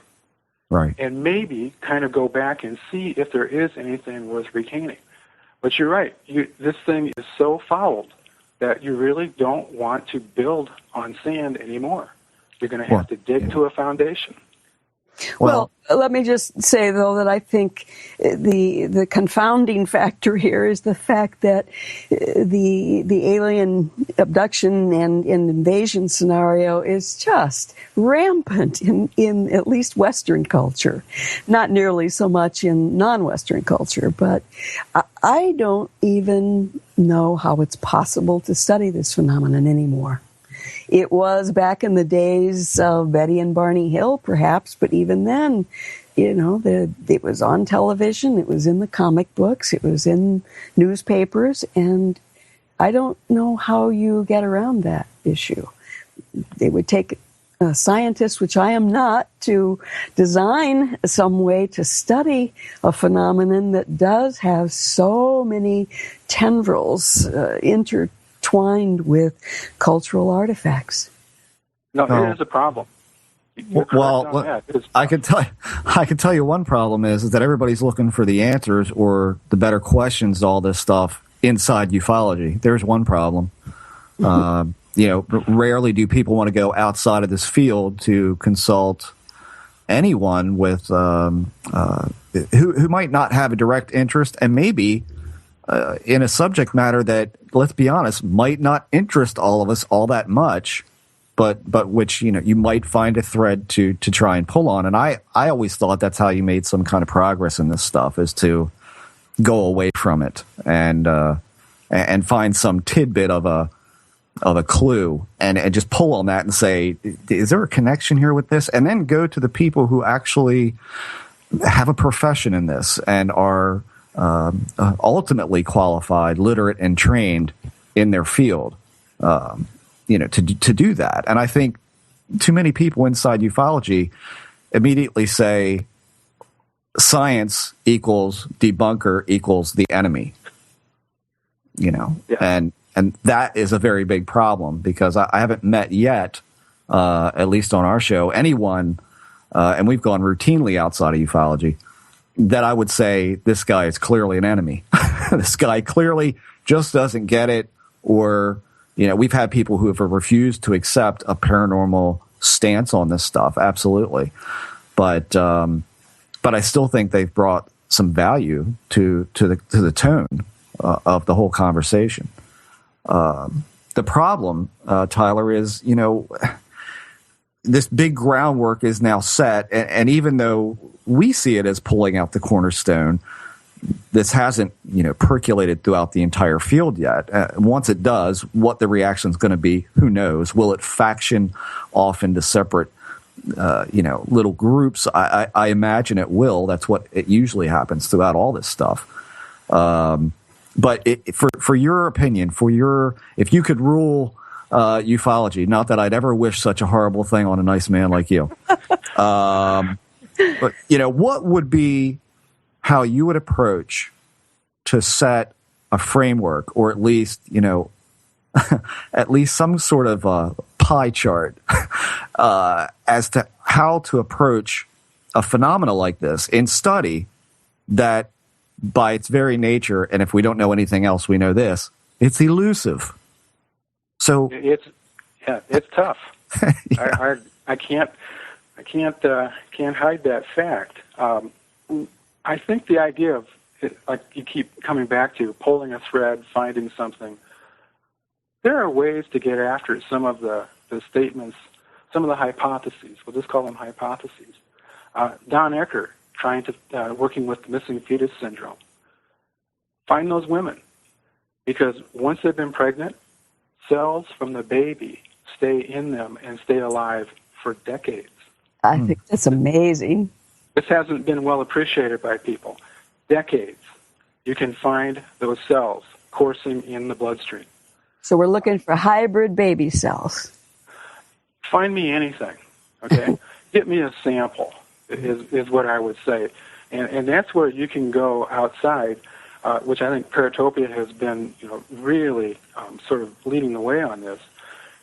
Right. And maybe kind of go back and see if there is anything worth retaining. But you're right. This thing is so fouled that you really don't want to build on sand anymore. You're going to have to dig to a foundation. Well, let me just say, though, that I think the confounding factor here is the fact that the alien abduction and invasion scenario is just rampant in at least Western culture. Not nearly so much in non-Western culture, but I don't even know how it's possible to study this phenomenon anymore. It was back in the days of Betty and Barney Hill, perhaps, but even then, you know, it was on television, it was in the comic books, it was in newspapers, and I don't know how you get around that issue. They would take a scientist, which I am not, to design some way to study a phenomenon that does have so many tendrils intertwined with cultural artifacts. No, it is a problem. Well, I can tell you one problem is that everybody's looking for the answers or the better questions to all this stuff inside ufology. There's one problem. You know, rarely do people want to go outside of this field to consult anyone with who might not have a direct interest and maybe in a subject matter that, let's be honest, might not interest all of us all that much, but which, you know, you might find a thread to try and pull on. And I always thought that's how you made some kind of progress in this stuff, is to go away from it and find some tidbit of a clue and just pull on that and say, is there a connection here with this? And then go to the people who actually have a profession in this and are ultimately qualified, literate, and trained in their field, you know, to do that. And I think too many people inside ufology immediately say science equals debunker equals the enemy, you know, and that is a very big problem because I haven't met yet, at least on our show, anyone and we've gone routinely outside of ufology, that I would say this guy is clearly an enemy. This guy clearly just doesn't get it, or, we've had people who have refused to accept a paranormal stance on this stuff, absolutely. But I still think they've brought some value to the tone of the whole conversation. The problem, Tyler, is, this big groundwork is now set, and even though we see it as pulling out the cornerstone, this hasn't, percolated throughout the entire field yet. Once it does, what the reaction is going to be, who knows? Will it faction off into separate, little groups? I imagine it will. That's what it usually happens throughout all this stuff. But for your opinion, if you could rule ufology, not that I'd ever wish such a horrible thing on a nice man like you, but what would be how you would approach to set a framework, or at least at least some sort of pie chart as to how to approach a phenomena like this in study that, by its very nature, and if we don't know anything else, we know this, it's elusive. So it's tough. Yeah. I can't hide that fact. I think the idea of, like you keep coming back to, pulling a thread, finding something, there are ways to get after some of the statements, some of the hypotheses. We'll just call them hypotheses. Don Ecker, working with missing fetus syndrome. Find those women, because once they've been pregnant, cells from the baby stay in them and stay alive for decades. I think that's amazing. This hasn't been well appreciated by people. Decades. You can find those cells coursing in the bloodstream. So we're looking for hybrid baby cells. Find me anything, okay? Get me a sample, is what I would say. And that's where you can go outside, which I think Paratopia has been, really sort of leading the way on this,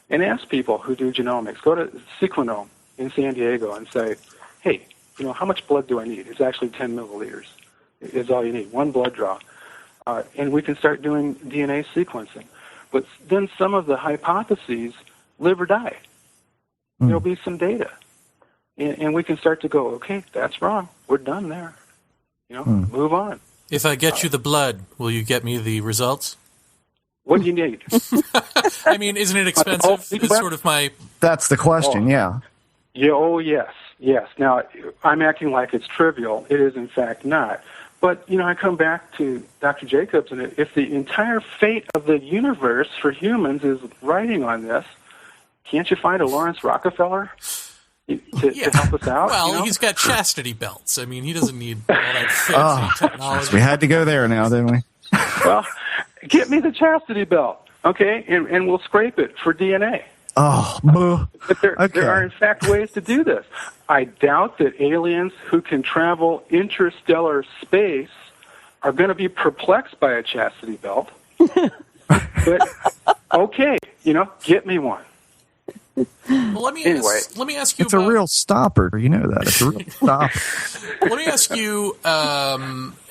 and ask people who do genomics. Go to Sequenome in San Diego and say, hey, how much blood do I need? It's actually 10 milliliters is all you need, one blood draw. And we can start doing DNA sequencing. But then some of the hypotheses live or die. There'll be some data. And we can start to go, okay, that's wrong. We're done there. Move on. If I get you the blood, will you get me the results? What do you need? I mean, isn't it expensive? It's sort of my... That's the question, yeah. Yeah, oh, yes. Now, I'm acting like it's trivial. It is, in fact, not. But, I come back to Dr. Jacobs, and if the entire fate of the universe for humans is riding on this, can't you find a Lawrence Rockefeller to help us out? Well, he's got chastity belts. I mean, he doesn't need all that fancy technology. We had to go there now, didn't we? Well, get me the chastity belt, okay, and we'll scrape it for DNA. Oh, but there are, in fact, ways to do this. I doubt that aliens who can travel interstellar space are going to be perplexed by a chastity belt. But, okay, get me one. Well, let me ask you. It's a real stopper. You know that. It's a real stopper. Let me ask you,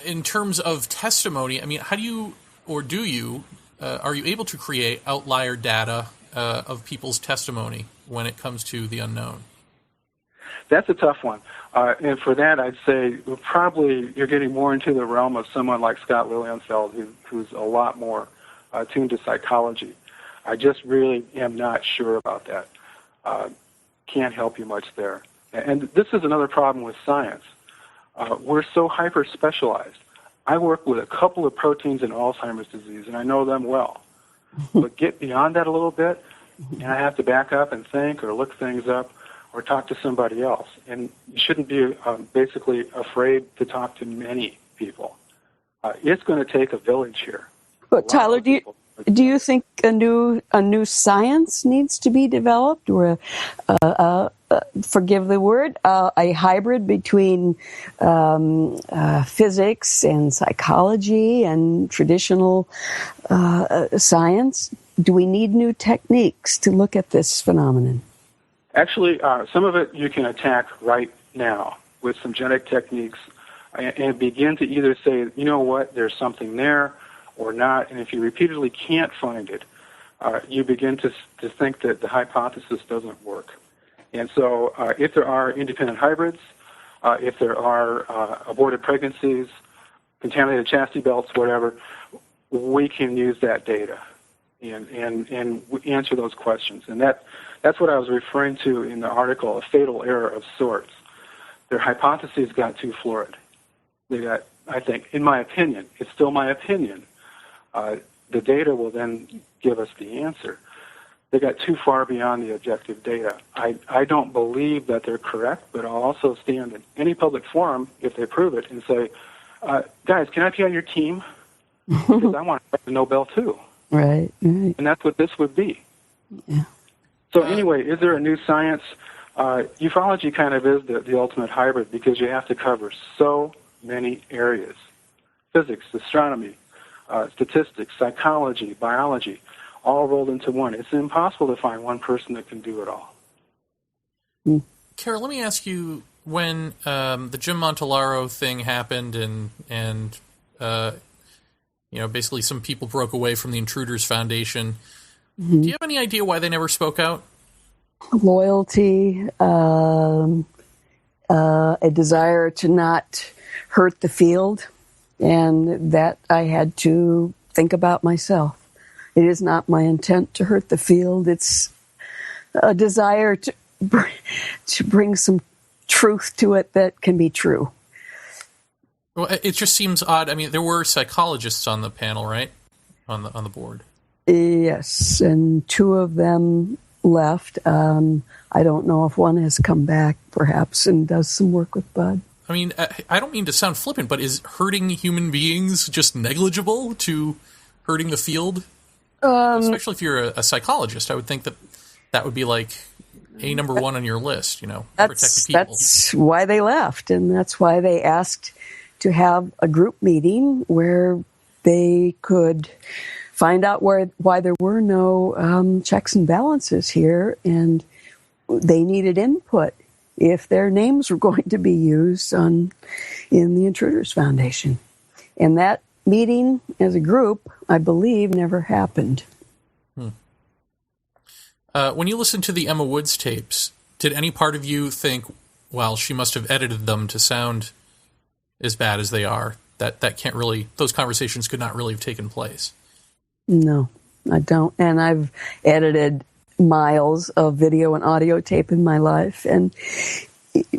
in terms of testimony, I mean, how do you, or do you, are you able to create outlier data of people's testimony when it comes to the unknown? That's a tough one. And for that, I'd say probably you're getting more into the realm of someone like Scott Lilienfeld, who's a lot more tuned to psychology. I just really am not sure about that. Can't help you much there. And this is another problem with science. We're so hyper-specialized. I work with a couple of proteins in Alzheimer's disease, and I know them well. But get beyond that a little bit, and I have to back up and think or look things up or talk to somebody else. And you shouldn't be basically afraid to talk to many people. It's going to take a village here. But Tyler, do you think a new science needs to be developed, or forgive the word, a hybrid between physics and psychology and traditional science? Do we need new techniques to look at this phenomenon? Actually, some of it you can attack right now with some genetic techniques and begin to either say, you know what, there's something there or not, and if you repeatedly can't find it, you begin to think that the hypothesis doesn't work. And so if there are independent hybrids, if there are aborted pregnancies, contaminated chastity belts, whatever, we can use that data and answer those questions. And that's what I was referring to in the article, a fatal error of sorts. Their hypotheses got too florid. They got, I think, in my opinion, it's still my opinion, the data will then give us the answer. They got too far beyond the objective data. I don't believe that they're correct, but I'll also stand in any public forum, if they prove it, and say, guys, can I be on your team? Because I want to write the Nobel too. Right. And that's what this would be. Yeah. So anyway, is there a new science? Ufology kind of is the ultimate hybrid because you have to cover so many areas. Physics, astronomy, statistics, psychology, biology, all rolled into one. It's impossible to find one person that can do it all. Carol, let me ask you, when the Jim Montalaro thing happened and basically some people broke away from the Intruders Foundation, do you have any idea why they never spoke out? Loyalty, a desire to not hurt the field, and that I had to think about myself. It is not my intent to hurt the field. It's a desire to bring some truth to it that can be true. Well, it just seems odd. I mean, there were psychologists on the panel, right? On the board. Yes, and two of them left. I don't know if one has come back, perhaps, and does some work with Bud. I mean, I don't mean to sound flippant, but is hurting human beings just negligible to hurting the field? Especially if you're a psychologist, I would think that would be like number one on your list, protect the people. That's why they left, and that's why they asked to have a group meeting where they could find out why there were no checks and balances here, and they needed input if their names were going to be used in the Intruders Foundation. And that meeting as a group, I believe, never happened. When you listened to the Emma Woods tapes, did any part of you think, well, she must have edited them to sound as bad as they are? That can't really, those conversations could not really have taken place. No, I don't. And I've edited miles of video and audio tape in my life. And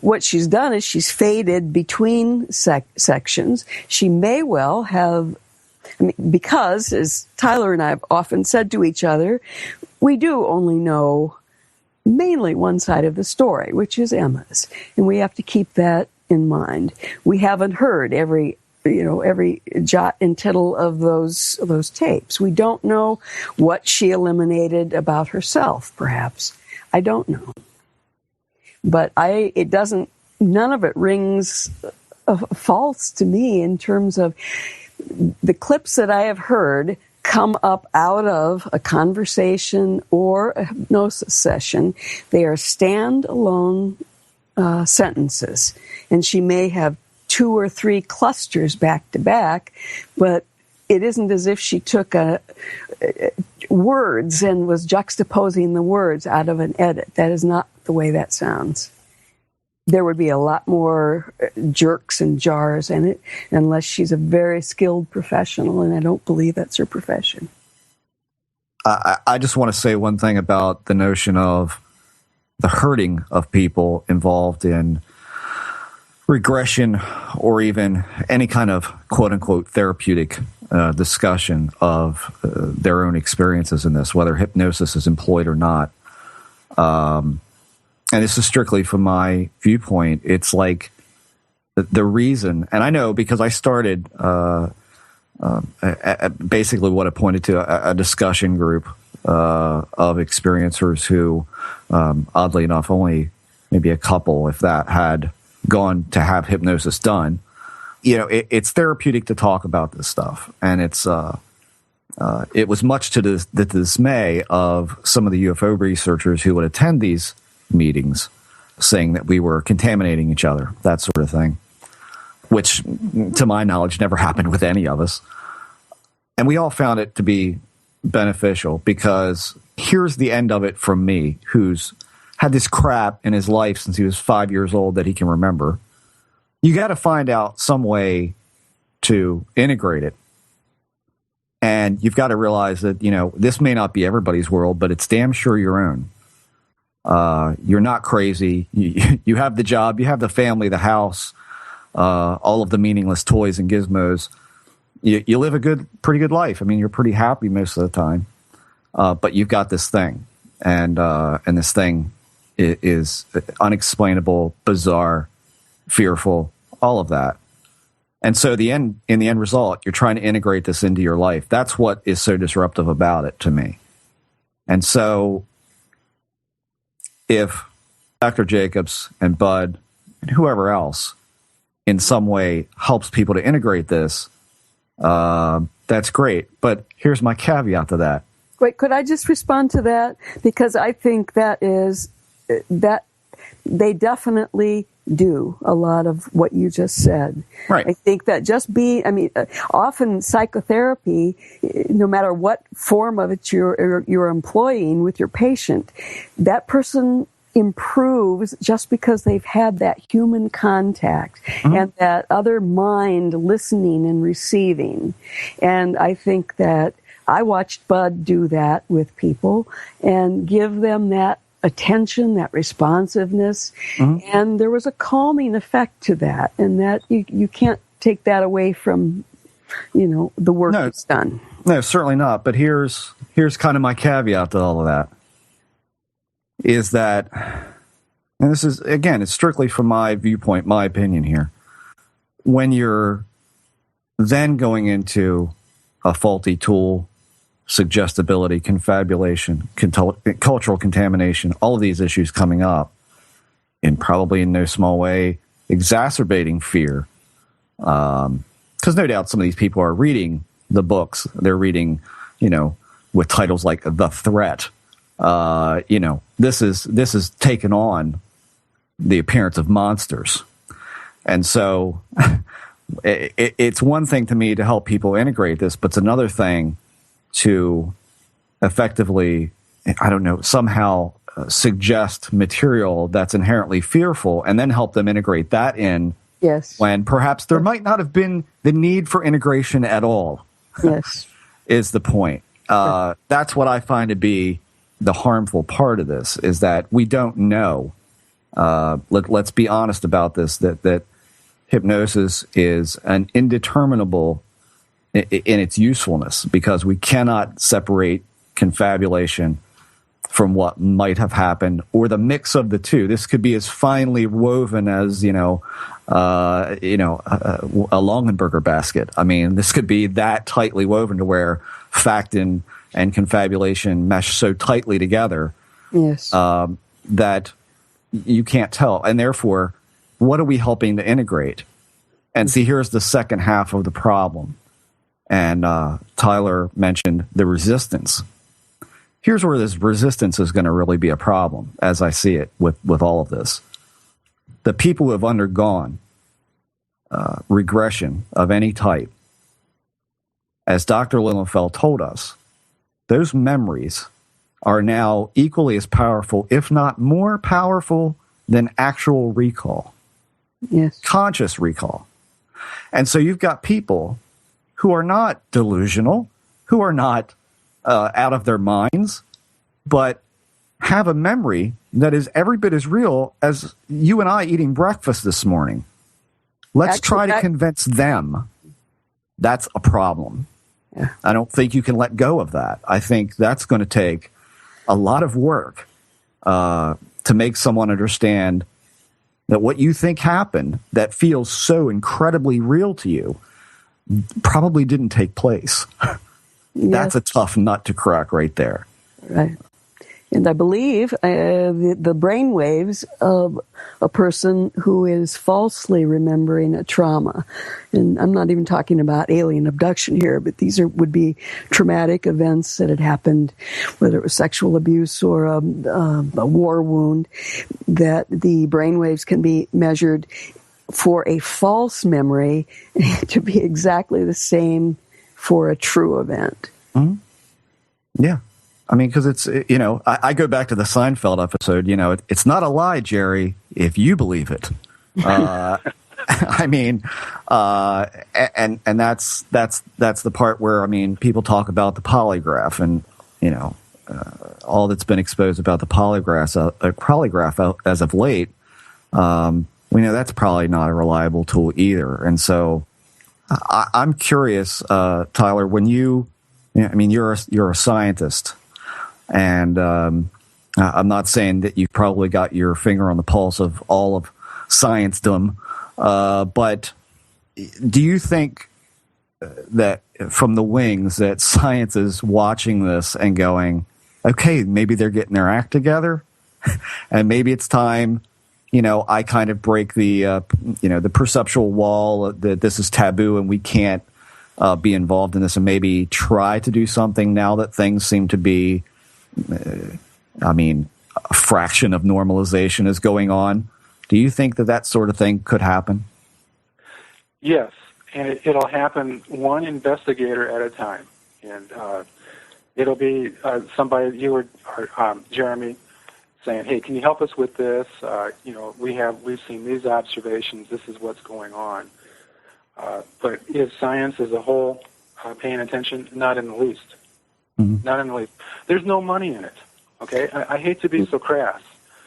what she's done is she's faded between sections. She may well have, because, as Tyler and I have often said to each other, we do only know mainly one side of the story, which is Emma's. And we have to keep that in mind. We haven't heard every jot and tittle of those tapes. We don't know what she eliminated about herself, perhaps. I don't know. But none of it rings false to me in terms of the clips that I have heard come up out of a conversation or a hypnosis session. They are standalone sentences, and she may have 2 or 3 clusters back to back, but it isn't as if she took words and was juxtaposing the words out of an edit. That is not the way that sounds. There would be a lot more jerks and jars in it, unless she's a very skilled professional, and I don't believe that's her profession. I just want to say one thing about the notion of the hurting of people involved in regression or even any kind of quote-unquote therapeutic discussion of their own experiences in this, whether hypnosis is employed or not. And this is strictly from my viewpoint. It's like the reason, and I know because I started basically what I pointed to, a discussion group of experiencers who, oddly enough, only maybe a couple, if that, had gone to have hypnosis done. It's therapeutic to talk about this stuff, and it was much to the dismay of some of the UFO researchers who would attend these meetings saying that we were contaminating each other, that sort of thing, which, to my knowledge, never happened with any of us. And we all found it to be beneficial, because here's the end of it from me, who's had this crap in his life since he was 5 years old that he can remember. You got to find out some way to integrate it. And you've got to realize that, this may not be everybody's world, but it's damn sure your own. You're not crazy. You have the job, you have the family, the house, all of the meaningless toys and gizmos. You live a pretty good life. I mean, you're pretty happy most of the time. But you've got this thing, and this thing is unexplainable, bizarre, fearful, all of that. And so in the end result, you're trying to integrate this into your life. That's what is so disruptive about it to me. And so if Dr. Jacobs and Bud and whoever else in some way helps people to integrate this, that's great. But here's my caveat to that. Wait, could I just respond to that? Because I think that they definitely do a lot of what you just said. Right. I think that often psychotherapy, no matter what form of it you're employing with your patient, that person improves just because they've had that human contact and that other mind listening and receiving. And I think that I watched Bud do that with people and give them that attention, that responsiveness, and there was a calming effect to that, and that you can't take that away from the work that's done. No, certainly not. But here's kind of my caveat to all of that, is that, and this is, again, it's strictly from my viewpoint, my opinion here, when you're then going into a faulty tool, suggestibility, confabulation, cultural contamination, all of these issues coming up, and probably in no small way exacerbating fear. Because no doubt some of these people are reading the books. They're reading, with titles like The Threat. This is taken on the appearance of monsters. And so it's one thing to me to help people integrate this, but it's another thing to effectively, somehow suggest material that's inherently fearful and then help them integrate that in. Yes. When perhaps there might not have been the need for integration at all. Yes. Is the point. That's what I find to be the harmful part of this, is that we don't know. Let's be honest about this, that hypnosis is an indeterminable in its usefulness, because we cannot separate confabulation from what might have happened, or the mix of the two. This could be as finely woven as a Longenberger basket. I mean, this could be that tightly woven to where fact and confabulation mesh so tightly together, yes, that you can't tell. And therefore, what are we helping to integrate? And see, here's the second half of the problem. And Tyler mentioned the resistance. Here's where this resistance is going to really be a problem, as I see it with all of this. The people who have undergone regression of any type, as Dr. Lilienfeld told us, those memories are now equally as powerful, if not more powerful, than actual recall. Yes. Conscious recall. And so you've got people who are not delusional, who are not out of their minds, but have a memory that is every bit as real as you and I eating breakfast this morning. Let's try to convince them that's a problem. Yeah. I don't think you can let go of that. I think that's going to take a lot of work to make someone understand that what you think happened that feels so incredibly real to you probably didn't take place. Yes. That's a tough nut to crack right there. Right. And I believe the brain waves of a person who is falsely remembering a trauma. And I'm not even talking about alien abduction here, but these would be traumatic events that had happened, whether it was sexual abuse or a war wound, that the brain waves can be measured for a false memory to be exactly the same for a true event. Mm-hmm. Yeah. I mean, because it's, I go back to the Seinfeld episode, it's not a lie, Jerry, if you believe it. I mean, and that's the part where, I mean, people talk about the polygraph and, all that's been exposed about the polygraph as of late. We know that's probably not a reliable tool either. And so I'm curious, Tyler, when you're a scientist. And I'm not saying that you've probably got your finger on the pulse of all of sciencedom, but do you think that from the wings that science is watching this and going, okay, maybe they're getting their act together, and maybe it's time, I kind of break the perceptual wall that this is taboo and we can't be involved in this, and maybe try to do something now that things seem to be a fraction of normalization is going on. Do you think that sort of thing could happen? Yes, and it'll happen one investigator at a time. And it'll be somebody, you or Jeremy, saying, hey, can you help us with this? We've seen these observations. This is what's going on. But is science as a whole paying attention? Not in the least. Mm-hmm. Not in the least. There's no money in it. Okay, I hate to be so crass,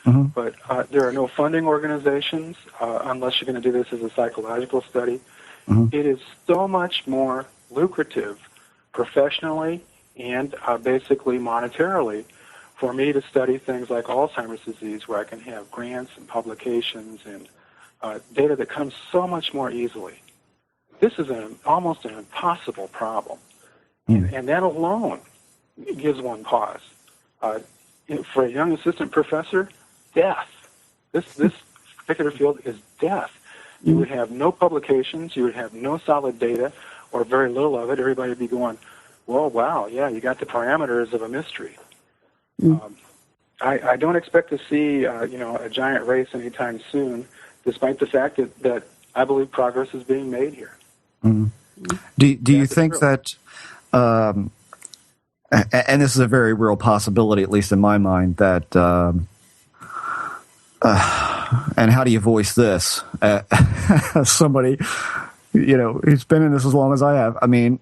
mm-hmm. but there are no funding organizations unless you're going to do this as a psychological study. Mm-hmm. It is so much more lucrative, professionally and basically monetarily, for me to study things like Alzheimer's disease, where I can have grants and publications and data that comes so much more easily. This is almost an impossible problem, and that alone gives one pause. For a young assistant professor, death. This particular field is death. You would have no publications, you would have no solid data, or very little of it. Everybody would be going, well, wow, yeah, you got the parameters of a mystery. I don't expect to see a giant race anytime soon, despite the fact that I believe progress is being made here. Mm-hmm. Do you think that, and this is a very real possibility, at least in my mind, that, and how do you voice this? Somebody, who's been in this as long as I have. I mean,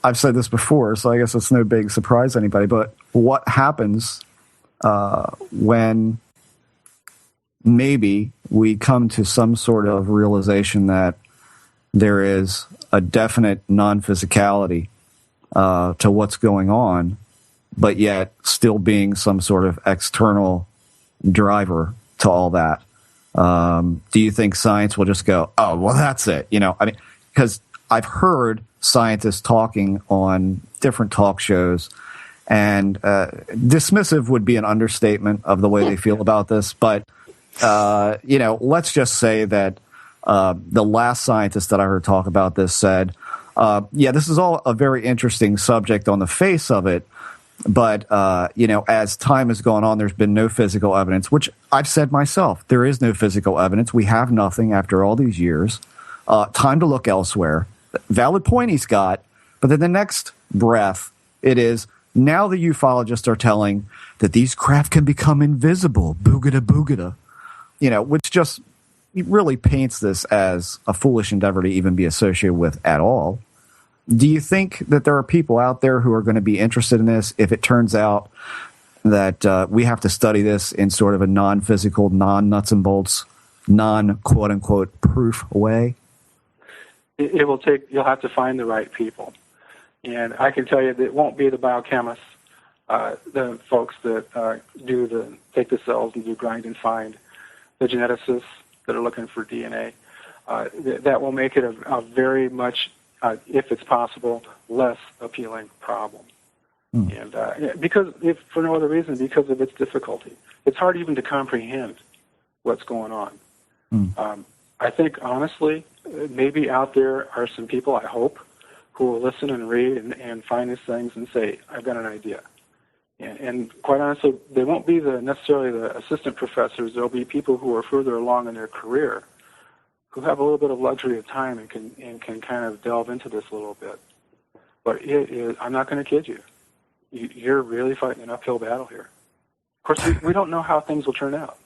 I've said this before, so I guess it's no big surprise to anybody, but what happens when maybe we come to some sort of realization that there is a definite non-physicality to what's going on, but yet still being some sort of external driver to all that? Do you think science will just go, oh, well, that's it? Because I've heard scientists talking on different talk shows, and dismissive would be an understatement of the way they feel about this. But, let's just say that the last scientist that I heard talk about this said, this is all a very interesting subject on the face of it, but, as time has gone on, there's been no physical evidence, which I've said myself. There is no physical evidence. We have nothing after all these years. Time to look elsewhere. Valid point he's got, but then the next breath, it is, now the ufologists are telling that these craft can become invisible, boogada boogada, which just really paints this as a foolish endeavor to even be associated with at all. Do you think that there are people out there who are going to be interested in this if it turns out that we have to study this in sort of a non-physical, non-nuts and bolts, non-quote-unquote proof way? It will take, you'll have to find the right people. And I can tell you that it won't be the biochemists, the folks that take the cells and do grind and find, the geneticists that are looking for DNA. That will make it a very much, if it's possible, less appealing problem. And because, if for no other reason, because of its difficulty, it's hard even to comprehend what's going on. I think, honestly, maybe out there are some people, I hope, who will listen and read and find these things and say, I've got an idea. And quite honestly, they won't be necessarily the assistant professors. There'll be people who are further along in their career who have a little bit of luxury of time and can kind of delve into this a little bit. But it is, I'm not going to kid you. You're really fighting an uphill battle here. Of course, we don't know how things will turn out.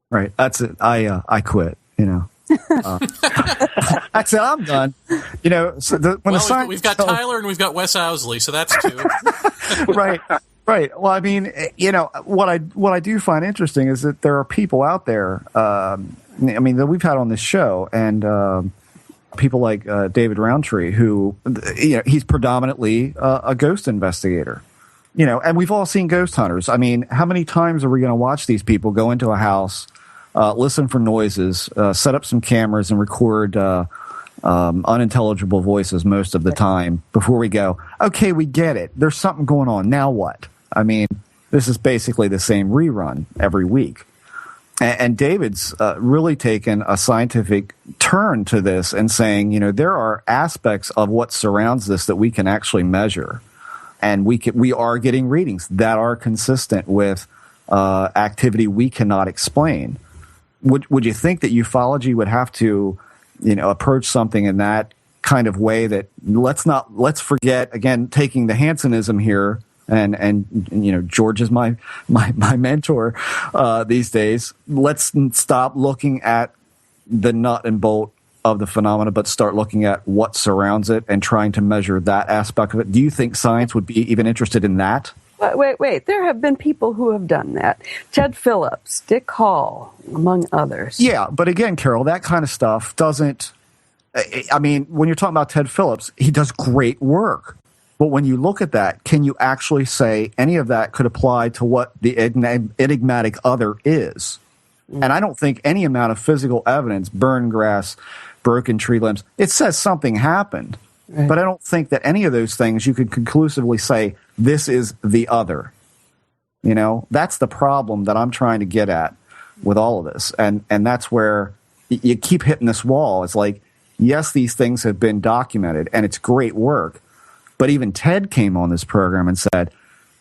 Right. That's it. I quit, That's it. I'm done. So we've got Tyler and we've got Wes Owsley, so that's two. Right. Right. Well, I mean, what I do find interesting is that there are people out there, that we've had on this show, and people like David Roundtree, who, he's predominantly a ghost investigator. And we've all seen ghost hunters. I mean, how many times are we going to watch these people go into a house, listen for noises, set up some cameras, and record unintelligible voices most of the time before we go, okay, we get it. There's something going on. Now what? I mean, this is basically the same rerun every week. And David's really taken a scientific turn to this and saying, there are aspects of what surrounds this that we can actually measure. And we are getting readings that are consistent with activity we cannot explain. Would you think that ufology would have to, approach something in that kind of way? That let's forget, again, taking the Hansenism here, and George is my mentor these days. Let's stop looking at the nut and bolt of the phenomena, but start looking at what surrounds it and trying to measure that aspect of it. Do you think science would be even interested in that? Wait. There have been people who have done that. Ted Phillips, Dick Hall, among others. Yeah, but again, Carol, that kind of stuff doesn't... I mean, when you're talking about Ted Phillips, he does great work. But when you look at that, can you actually say any of that could apply to what the enigmatic other is? And I don't think any amount of physical evidence, burned grass, broken tree limbs, it says something happened. Right. But I don't think that any of those things you could conclusively say, this is the other. That's the problem that I'm trying to get at with all of this. And that's where you keep hitting this wall. It's like, yes, these things have been documented, and it's great work. But even Ted came on this program and said,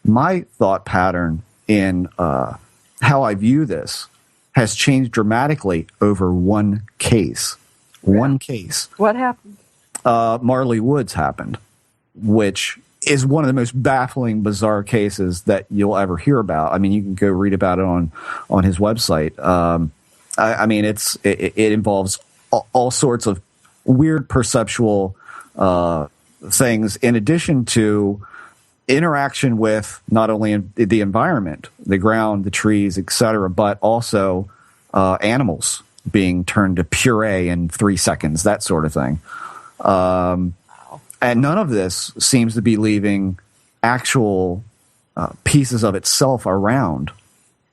my thought pattern in how I view this has changed dramatically over one case. Yeah. One case. What happened? Marley Woods happened, which is one of the most baffling, bizarre cases that you'll ever hear about. I mean, you can go read about it on his website. It involves all sorts of weird perceptual things, in addition to interaction with not only the environment, the ground, the trees, etc., but also animals being turned to puree in 3 seconds, that sort of thing. And none of this seems to be leaving actual pieces of itself around.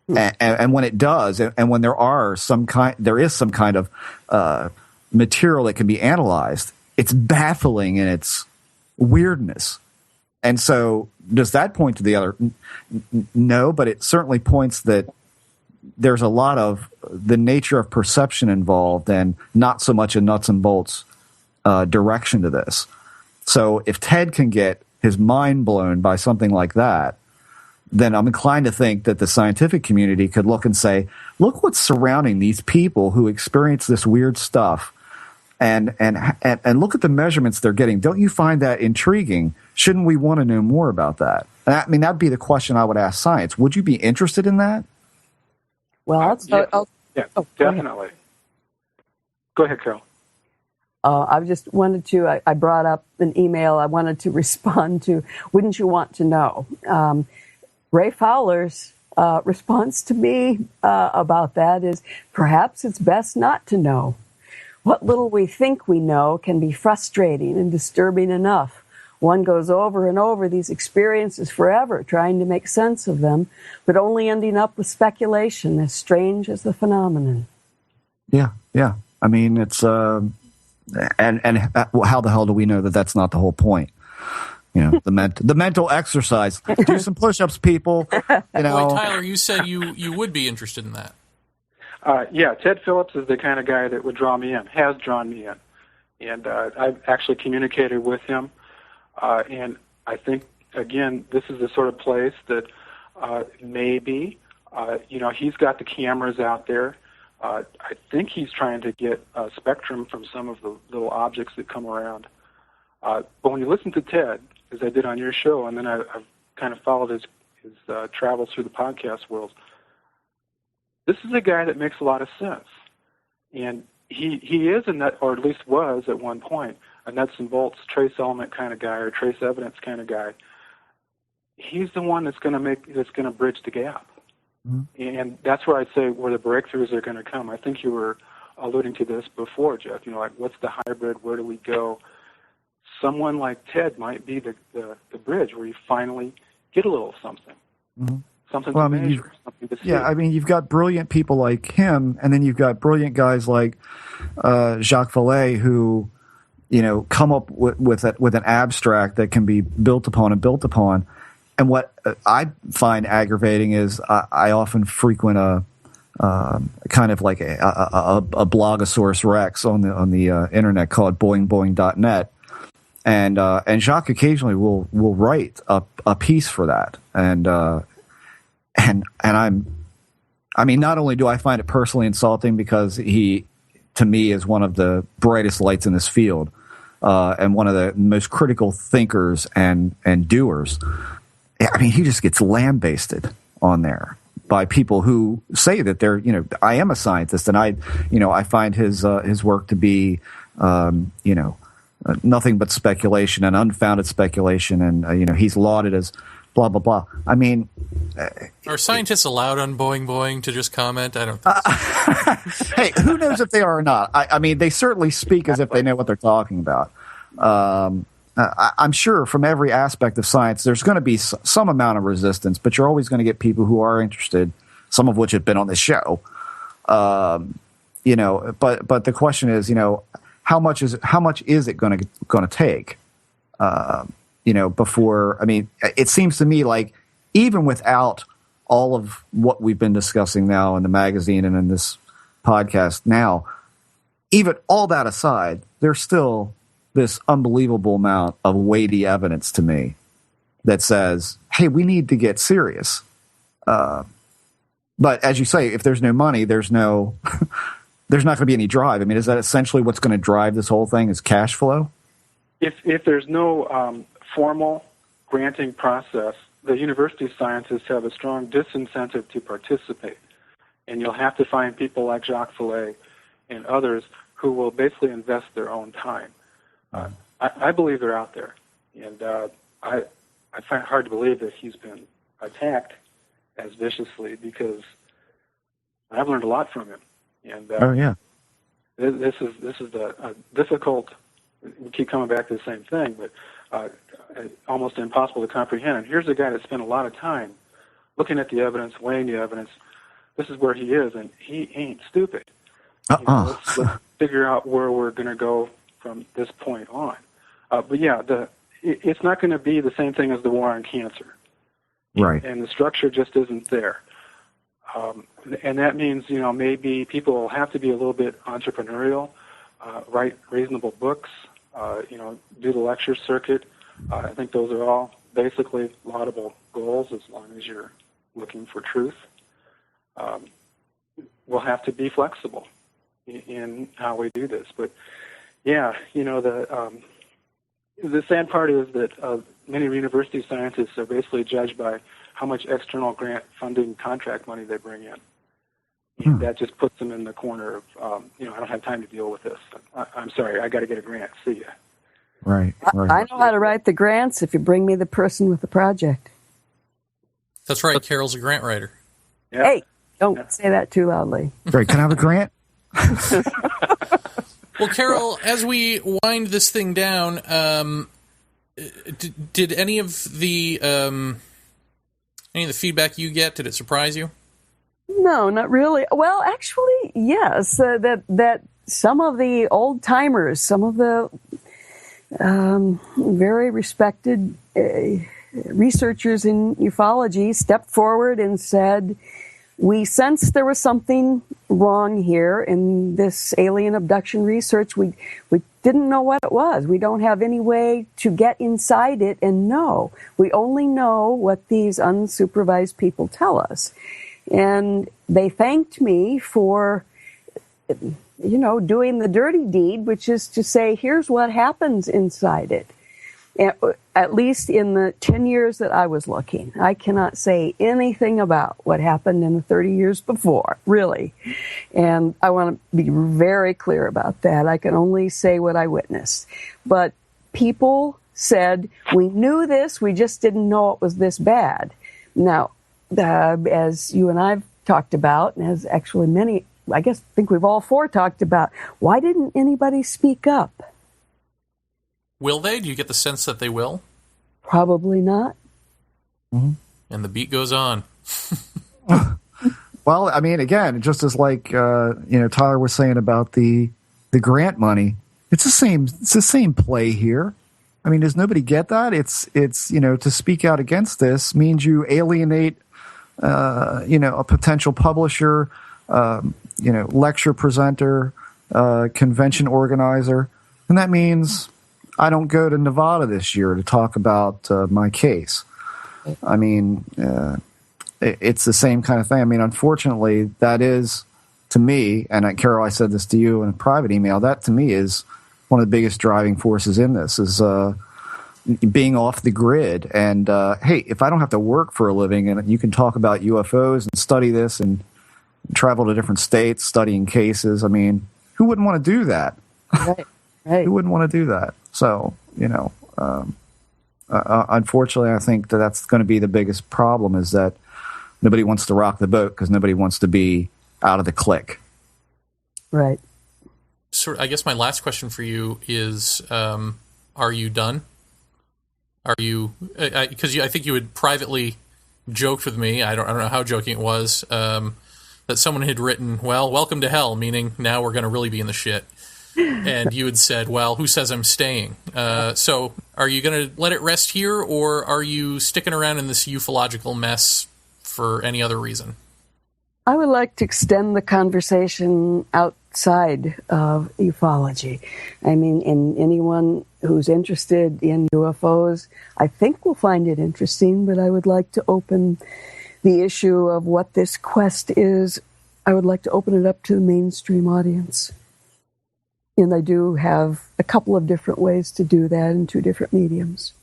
And when it does, and when there is some kind of material that can be analyzed, it's baffling in its weirdness. And so does that point to the other? No, but it certainly points that there's a lot of the nature of perception involved, and not so much a nuts and bolts direction to this. So if Ted can get his mind blown by something like that, then I'm inclined to think that the scientific community could look and say, look what's surrounding these people who experience this weird stuff, and look at the measurements they're getting. Don't you find that intriguing? Shouldn't we want to know more about that? I mean, that'd be the question I would ask science. Would you be interested in that? Well, definitely. Go ahead, Carol. I just wanted to, I brought up an email I wanted to respond to. Wouldn't you want to know? Ray Fowler's response to me about that is, perhaps it's best not to know. What little we think we know can be frustrating and disturbing enough. One goes over and over these experiences forever, trying to make sense of them, but only ending up with speculation as strange as the phenomenon. Yeah. I mean, it's... And how the hell do we know that that's not the whole point? the mental exercise. Do some push-ups, people. Wait, Tyler, you said you would be interested in that. Yeah, Ted Phillips is the kind of guy that would draw me in, has drawn me in. And I've actually communicated with him. And I think, again, this is the sort of place that maybe, he's got the cameras out there. I think he's trying to get a spectrum from some of the little objects that come around. But when you listen to Ted, as I did on your show, and then I've kind of followed his travels through the podcast world, this is a guy that makes a lot of sense. And he is a nut, or at least was at one point, a nuts and bolts trace element kind of guy or trace evidence kind of guy. He's the one that's going to bridge the gap. Mm-hmm. And that's where I'd say where the breakthroughs are going to come. I think you were alluding to this before, Jeff. Like, what's the hybrid? Where do we go? Someone like Ted might be the bridge where you finally get a little something. Mm-hmm. Something to measure, something to see. Yeah, I mean, you've got brilliant people like him, and then you've got brilliant guys like Jacques Vallée who, come up with an abstract that can be built upon. And what I find aggravating is I often frequent a kind of like a blogosaurus rex on the internet called boingboing.net, and Jacques occasionally will write a piece for that, and I mean, not only do I find it personally insulting because he, to me, is one of the brightest lights in this field, and one of the most critical thinkers and doers. I mean, he just gets lambasted on there by people who say that they're, I am a scientist, and I find his work to be, nothing but speculation and unfounded speculation, and he's lauded as blah blah blah. I mean, are scientists allowed on Boing Boing to just comment? I don't think so. Hey, who knows if they are or not? I mean, they certainly speak as if they know what they're talking about. I'm sure from every aspect of science, there's going to be some amount of resistance, but you're always going to get people who are interested, some of which have been on this show. But the question is, how much is it going to take? Before, I mean, it seems to me like even without all of what we've been discussing now in the magazine and in this podcast now, even all that aside, there's still this unbelievable amount of weighty evidence to me that says, hey, we need to get serious. But as you say, if there's no money, there's not going to be any drive. I mean, is that essentially what's going to drive this whole thing is cash flow? If there's no formal granting process, the university scientists have a strong disincentive to participate. And you'll have to find people like Jacques Vallée and others who will basically invest their own time. I believe they're out there. And I find it hard to believe that he's been attacked as viciously because I've learned a lot from him. And this is the difficult. We keep coming back to the same thing, but almost impossible to comprehend. And here's a guy that spent a lot of time looking at the evidence, weighing the evidence. This is where he is, and he ain't stupid. Let's figure out where we're going to go from this point on. But yeah, it's not going to be the same thing as the war on cancer. Right. And the structure just isn't there. And that means, maybe people will have to be a little bit entrepreneurial, write reasonable books, do the lecture circuit. I think those are all basically laudable goals as long as you're looking for truth. We'll have to be flexible in how we do this. But, yeah, the sad part is that many university scientists are basically judged by how much external grant funding contract money they bring in. And that just puts them in the corner of, I don't have time to deal with this. I'm sorry, I got to get a grant. See ya. Right. I know how to write the grants if you bring me the person with the project. That's right. Carol's a grant writer. Yeah. Hey, don't say that too loudly. Great. Can I have a grant? Well, Carol, as we wind this thing down, did any of the feedback you get, did it surprise you? No, not really. Well, actually, yes. That some of the old timers, some of the very respected researchers in ufology stepped forward and said, we sensed there was something wrong here in this alien abduction research. We didn't know what it was. We don't have any way to get inside it and know. We only know what these unsupervised people tell us. And they thanked me for, doing the dirty deed, which is to say, here's what happens inside it. At least in the 10 years that I was looking. I cannot say anything about what happened in the 30 years before, really. And I want to be very clear about that. I can only say what I witnessed. But people said, we knew this, we just didn't know it was this bad. Now, as you and I've talked about, and as actually many, I think we've all four talked about, why didn't anybody speak up? Will they? Do you get the sense that they will? Probably not. Mm-hmm. And the beat goes on. Well, I mean, again, just as like Tyler was saying about the grant money, it's the same play here. I mean, does nobody get that? It's to speak out against this means you alienate a potential publisher, lecture presenter, convention organizer, and that means I don't go to Nevada this year to talk about my case. I mean, it's the same kind of thing. I mean, unfortunately, that is, to me, and Carol, I said this to you in a private email, that to me is one of the biggest driving forces in this, is being off the grid. And, hey, if I don't have to work for a living and you can talk about UFOs and study this and travel to different states studying cases, I mean, who wouldn't want to do that? Right. Who wouldn't want to do that? So, unfortunately, I think that's going to be the biggest problem, is that nobody wants to rock the boat because nobody wants to be out of the clique. Right. So I guess my last question for you is, are you done? Are you, because I think you had privately joked with me, I don't know how joking it was, that someone had written, well, welcome to hell, meaning now we're going to really be in the shit. And you had said, well, who says I'm staying? So are you going to let it rest here, or are you sticking around in this ufological mess for any other reason? I would like to extend the conversation outside of ufology. I mean, and anyone who's interested in UFOs, I think will find it interesting, but I would like to open the issue of what this quest is. I would like to open it up to the mainstream audience. And I do have a couple of different ways to do that in two different mediums.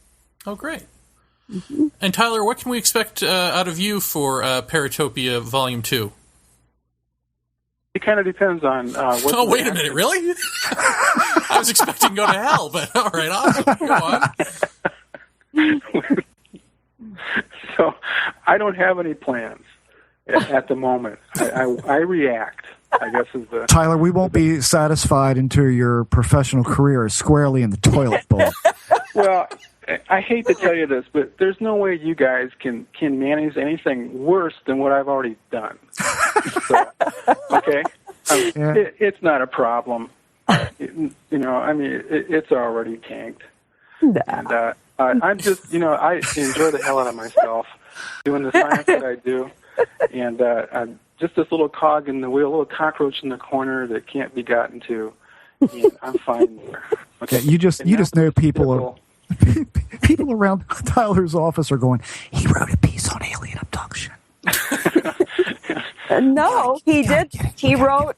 Oh, great. Mm-hmm. And Tyler, what can we expect out of you for Paratopia Volume 2? It kind of depends on what... Oh, wait a minute, really? I was expecting to go to hell, but all right, awesome. Go on. So, I don't have any plans at the moment. I react, I guess is the... Tyler, we won't be satisfied until your professional career is squarely in the toilet bowl. Well, I hate to tell you this, but there's no way you guys can manage anything worse than what I've already done. So, okay? It's not a problem. It's already tanked. Nah. And I'm just, I enjoy the hell out of myself doing the science that I do. And I'm just this little cog in the wheel, a little cockroach in the corner that can't be gotten to. And I'm fine there. Okay? Yeah, you just know people around Tyler's office are going, he wrote a piece on alien abduction. No, he did. He wrote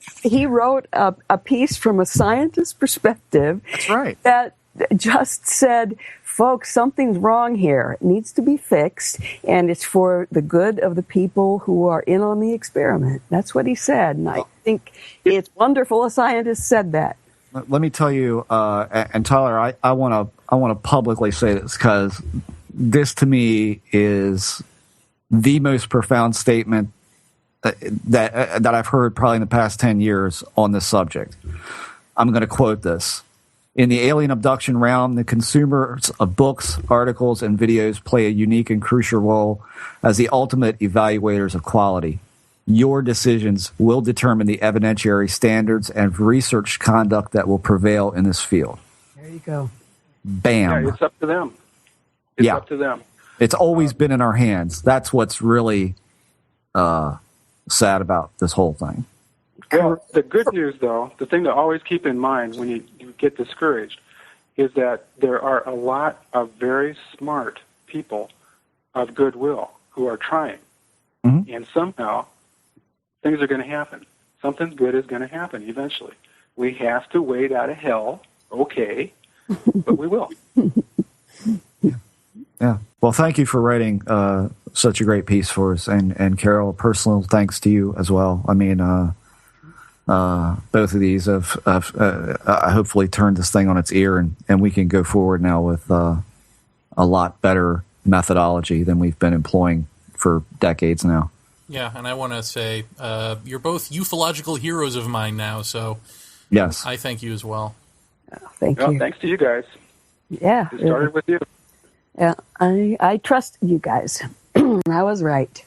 a piece from a scientist's perspective. That's right. That just said, folks, something's wrong here. It needs to be fixed, and it's for the good of the people who are in on the experiment. That's what he said, and I think it's wonderful a scientist said that. Let me tell you, and Tyler, I want to publicly say this, because this to me is the most profound statement that I've heard probably in the past 10 years on this subject. I'm going to quote this. In the alien abduction realm, the consumers of books, articles, and videos play a unique and crucial role as the ultimate evaluators of quality. Your decisions will determine the evidentiary standards and research conduct that will prevail in this field. There you go. bam. Yeah, it's up to them. It's up to them. It's always been in our hands. That's what's really sad about this whole thing. Well, the good news, though, the thing to always keep in mind when you get discouraged is that there are a lot of very smart people of goodwill who are trying. Mm-hmm. And somehow things are going to happen. Something good is going to happen eventually. We have to wait out of hell, okay, but we will. Yeah. Well, thank you for writing such a great piece for us. And Carol, personal thanks to you as well. I mean, both of these have hopefully turned this thing on its ear, and we can go forward now with a lot better methodology than we've been employing for decades now. Yeah, and I want to say you're both ufological heroes of mine now, so yes, I thank you as well. Thank you. Thanks to you guys. Yeah. It started with you. Yeah, I trust you guys. I was right.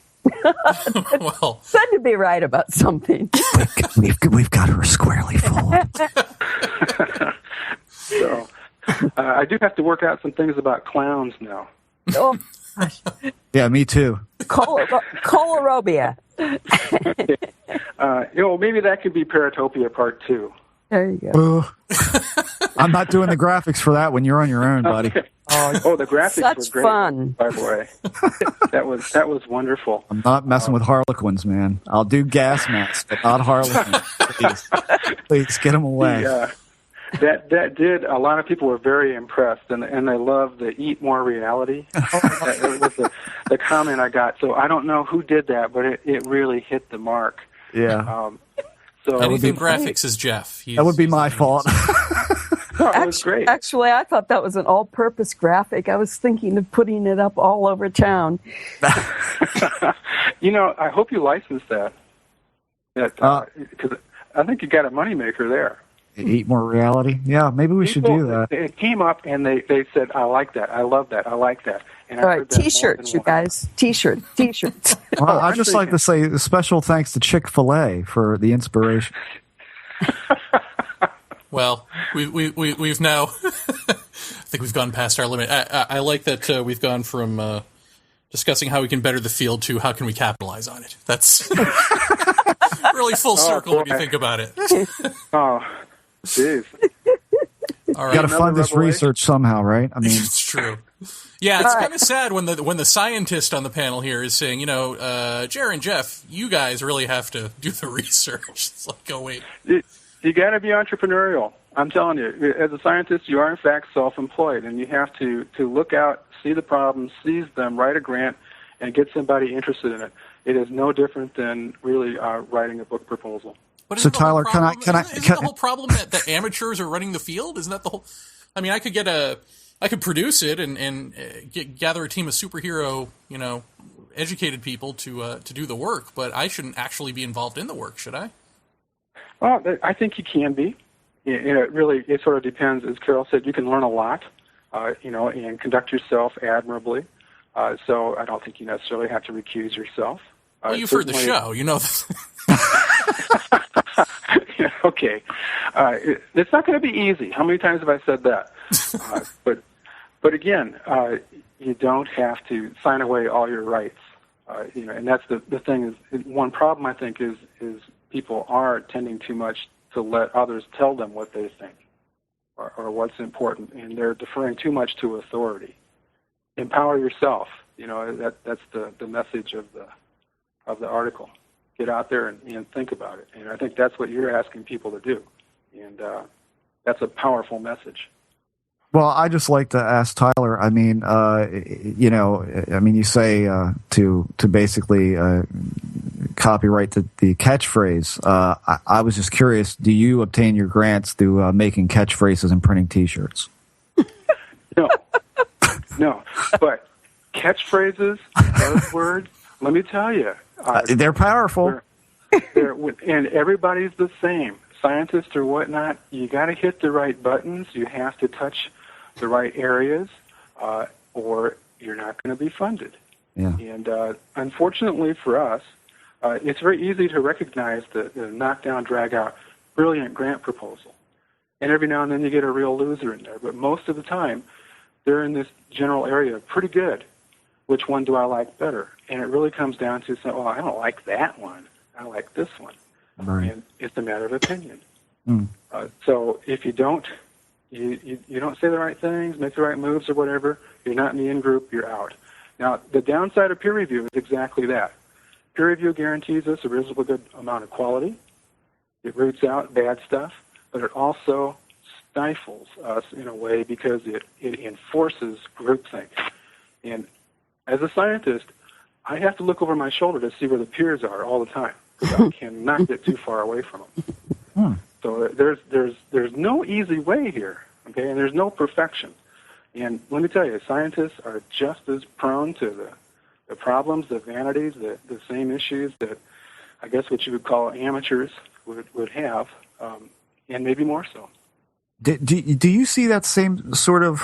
Well, Fun to be right about something. we've got her squarely fooled. So, I do have to work out some things about clowns now. Oh, Yeah, me too. Kolarobia. Maybe that could be Paratopia Part 2. There you go. I'm not doing the graphics for that when you're on your own, buddy. Okay. The graphics Such were great. fun. By the way, that was wonderful. I'm not messing with Harlequins, man. I'll do gas masks, but not Harlequins. Please get them away. That did. A lot of people were very impressed, and they loved the "eat more reality." That was the comment I got. So I don't know who did that, but it really hit the mark. Yeah. So anything graphics is Jeff. That would be my fault. it was great. Actually, I thought that was an all-purpose graphic. I was thinking of putting it up all over town. I hope you license that. Because I think you got a moneymaker there. Eat more reality? Yeah, maybe we should do that. It came up and they said, I like that, I love that, I like that. And All right, T-shirts, you guys. T-shirts. Well, I'd just like to say a special thanks to Chick-fil-A for the inspiration. Well, we've now, I think we've gone past our limit. I like that we've gone from discussing how we can better the field to how can we capitalize on it. That's really full circle when you think about it. Oh, jeez. All right. Got to fund this research somehow, right? I mean, it's true. Yeah, it's kind of sad when the scientist on the panel here is saying, Jerry and Jeff, you guys really have to do the research. It's like, oh wait. You got to be entrepreneurial. I'm telling you, as a scientist, you are in fact self-employed, and you have to look out, see the problems, seize them, write a grant, and get somebody interested in it. It is no different than really writing a book proposal. But so Tyler, can I? Isn't the whole problem that amateurs are running the field? Isn't that the whole? I mean, I could produce it and gather a team of superhero, educated people to do the work, but I shouldn't actually be involved in the work, should I? Well, I think you can be. It sort of depends. As Carol said, you can learn a lot, and conduct yourself admirably. So I don't think you necessarily have to recuse yourself. Well, you've heard the show, you know. Okay. It's not going to be easy. How many times have I said that? But again, you don't have to sign away all your rights. And that's the thing is one problem I think is people are tending too much to let others tell them what they think or what's important, and they're deferring too much to authority. Empower yourself. That's the message of the article. Get out there and think about it. And I think that's what you're asking people to do. And that's a powerful message. Well, I just like to ask Tyler. I mean, you say to basically copyright the catchphrase. I was just curious. Do you obtain your grants through making catchphrases and printing T-shirts? No. But catchphrases, buzzwords. Let me tell you, they're powerful. And everybody's the same. Scientists or whatnot, you got to hit the right buttons. You have to touch the right areas, or you're not going to be funded. Yeah. And unfortunately for us, it's very easy to recognize the knockdown, drag-out, brilliant grant proposal. And every now and then you get a real loser in there. But most of the time, they're in this general area pretty good. Which one do I like better? And it really comes down to saying, well, I don't like that one. I like this one. Right. And it's a matter of opinion. So if you don't say the right things, make the right moves or whatever, you're not in the in-group, you're out. Now, the downside of peer review is exactly that. Peer review guarantees us a reasonably good amount of quality. It roots out bad stuff, but it also stifles us in a way because it enforces groupthink. And as a scientist, I have to look over my shoulder to see where the peers are all the time because I cannot get too far away from them. So there's no easy way here, okay, and there's no perfection. And let me tell you, scientists are just as prone to the problems, the vanities, the same issues that I guess what you would call amateurs would have, and maybe more so. Do you see that same sort of,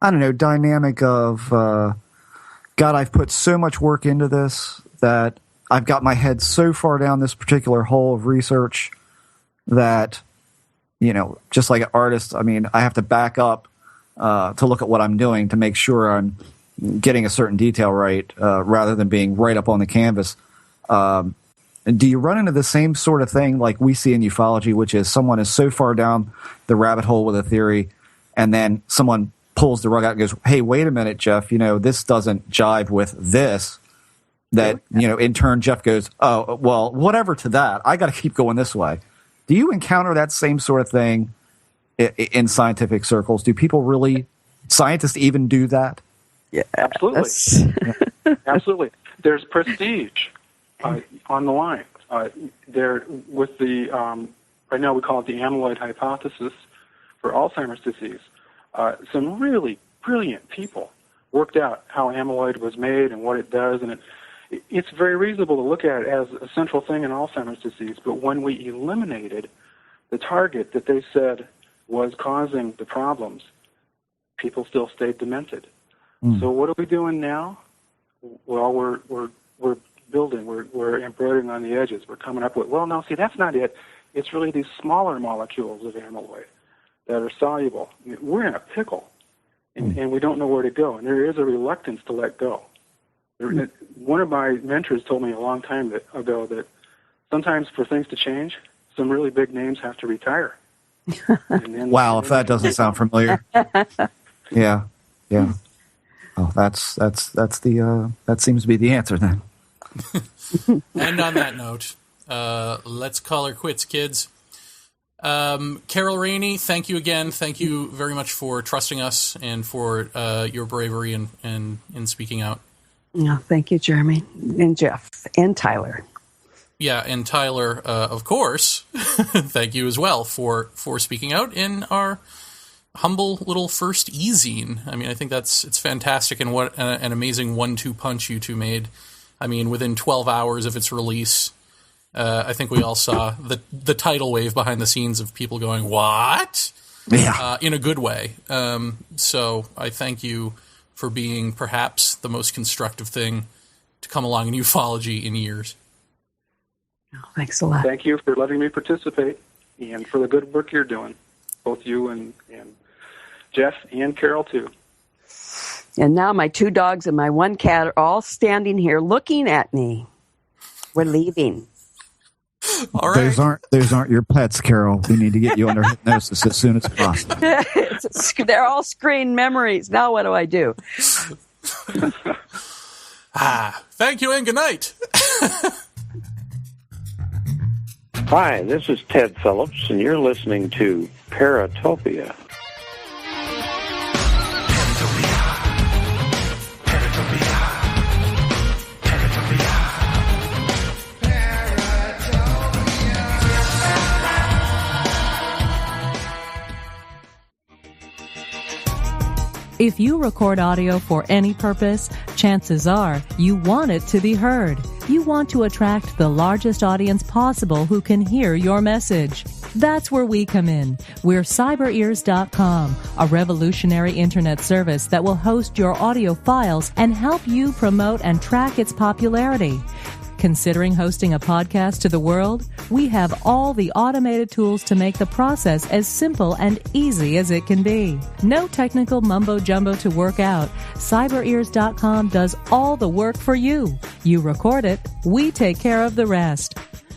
dynamic of, God, I've put so much work into this that I've got my head so far down this particular hole of research that, just like an artist, I mean, I have to back up to look at what I'm doing to make sure I'm getting a certain detail right rather than being right up on the canvas. Do you run into the same sort of thing like we see in ufology, which is someone is so far down the rabbit hole with a theory and then someone pulls the rug out and goes, hey, wait a minute, Jeff, this doesn't jive with this. That, in turn, Jeff goes, oh, well, whatever to that. I got to keep going this way. Do you encounter that same sort of thing in scientific circles? Do people really, scientists even do that? Yeah, absolutely. Absolutely. There's prestige on the line. There with the, right now we call it the amyloid hypothesis for Alzheimer's disease. Some really brilliant people worked out how amyloid was made and what it does, and it's very reasonable to look at it as a central thing in Alzheimer's disease, but when we eliminated the target that they said was causing the problems, people still stayed demented. So what are we doing now? Well, we're building, we're embroidering on the edges. We're coming up with, well, no, see, that's not it. It's really these smaller molecules of amyloid that are soluble. We're in a pickle, and we don't know where to go, and there is a reluctance to let go. One of my mentors told me a long time ago that sometimes for things to change, some really big names have to retire. Wow, if that doesn't sound familiar. Yeah. Oh, that seems to be the answer then. And on that note, let's call her quits, kids. Carol Rainey, thank you again. Thank you very much for trusting us and for your bravery and speaking out. No, thank you, Jeremy, and Jeff, and Tyler. Yeah, and Tyler, of course, thank you as well for speaking out in our humble little first e-zine. I mean, I think it's fantastic, and what an amazing 1-2 punch you two made. I mean, within 12 hours of its release, I think we all saw the tidal wave behind the scenes of people going, what? Yeah. In a good way. So I thank you for being perhaps the most constructive thing to come along in ufology in years. Oh, thanks a lot. Thank you for letting me participate and for the good work you're doing, both you and Jeff and Carol, too. And now my 2 dogs and my 1 cat are all standing here looking at me. We're leaving. All right. Those aren't your pets, Carol. We need to get you under hypnosis as soon as possible. They're all screen memories. Now what do I do? Thank you and good night. Hi, this is Ted Phillips, and you're listening to Paratopia. If you record audio for any purpose, chances are you want it to be heard. You want to attract the largest audience possible who can hear your message. That's where we come in. We're CyberEars.com, a revolutionary internet service that will host your audio files and help you promote and track its popularity. Considering hosting a podcast to the world? We have all the automated tools to make the process as simple and easy as it can be. No technical mumbo-jumbo to work out. CyberEars.com does all the work for you. You record it, we take care of the rest.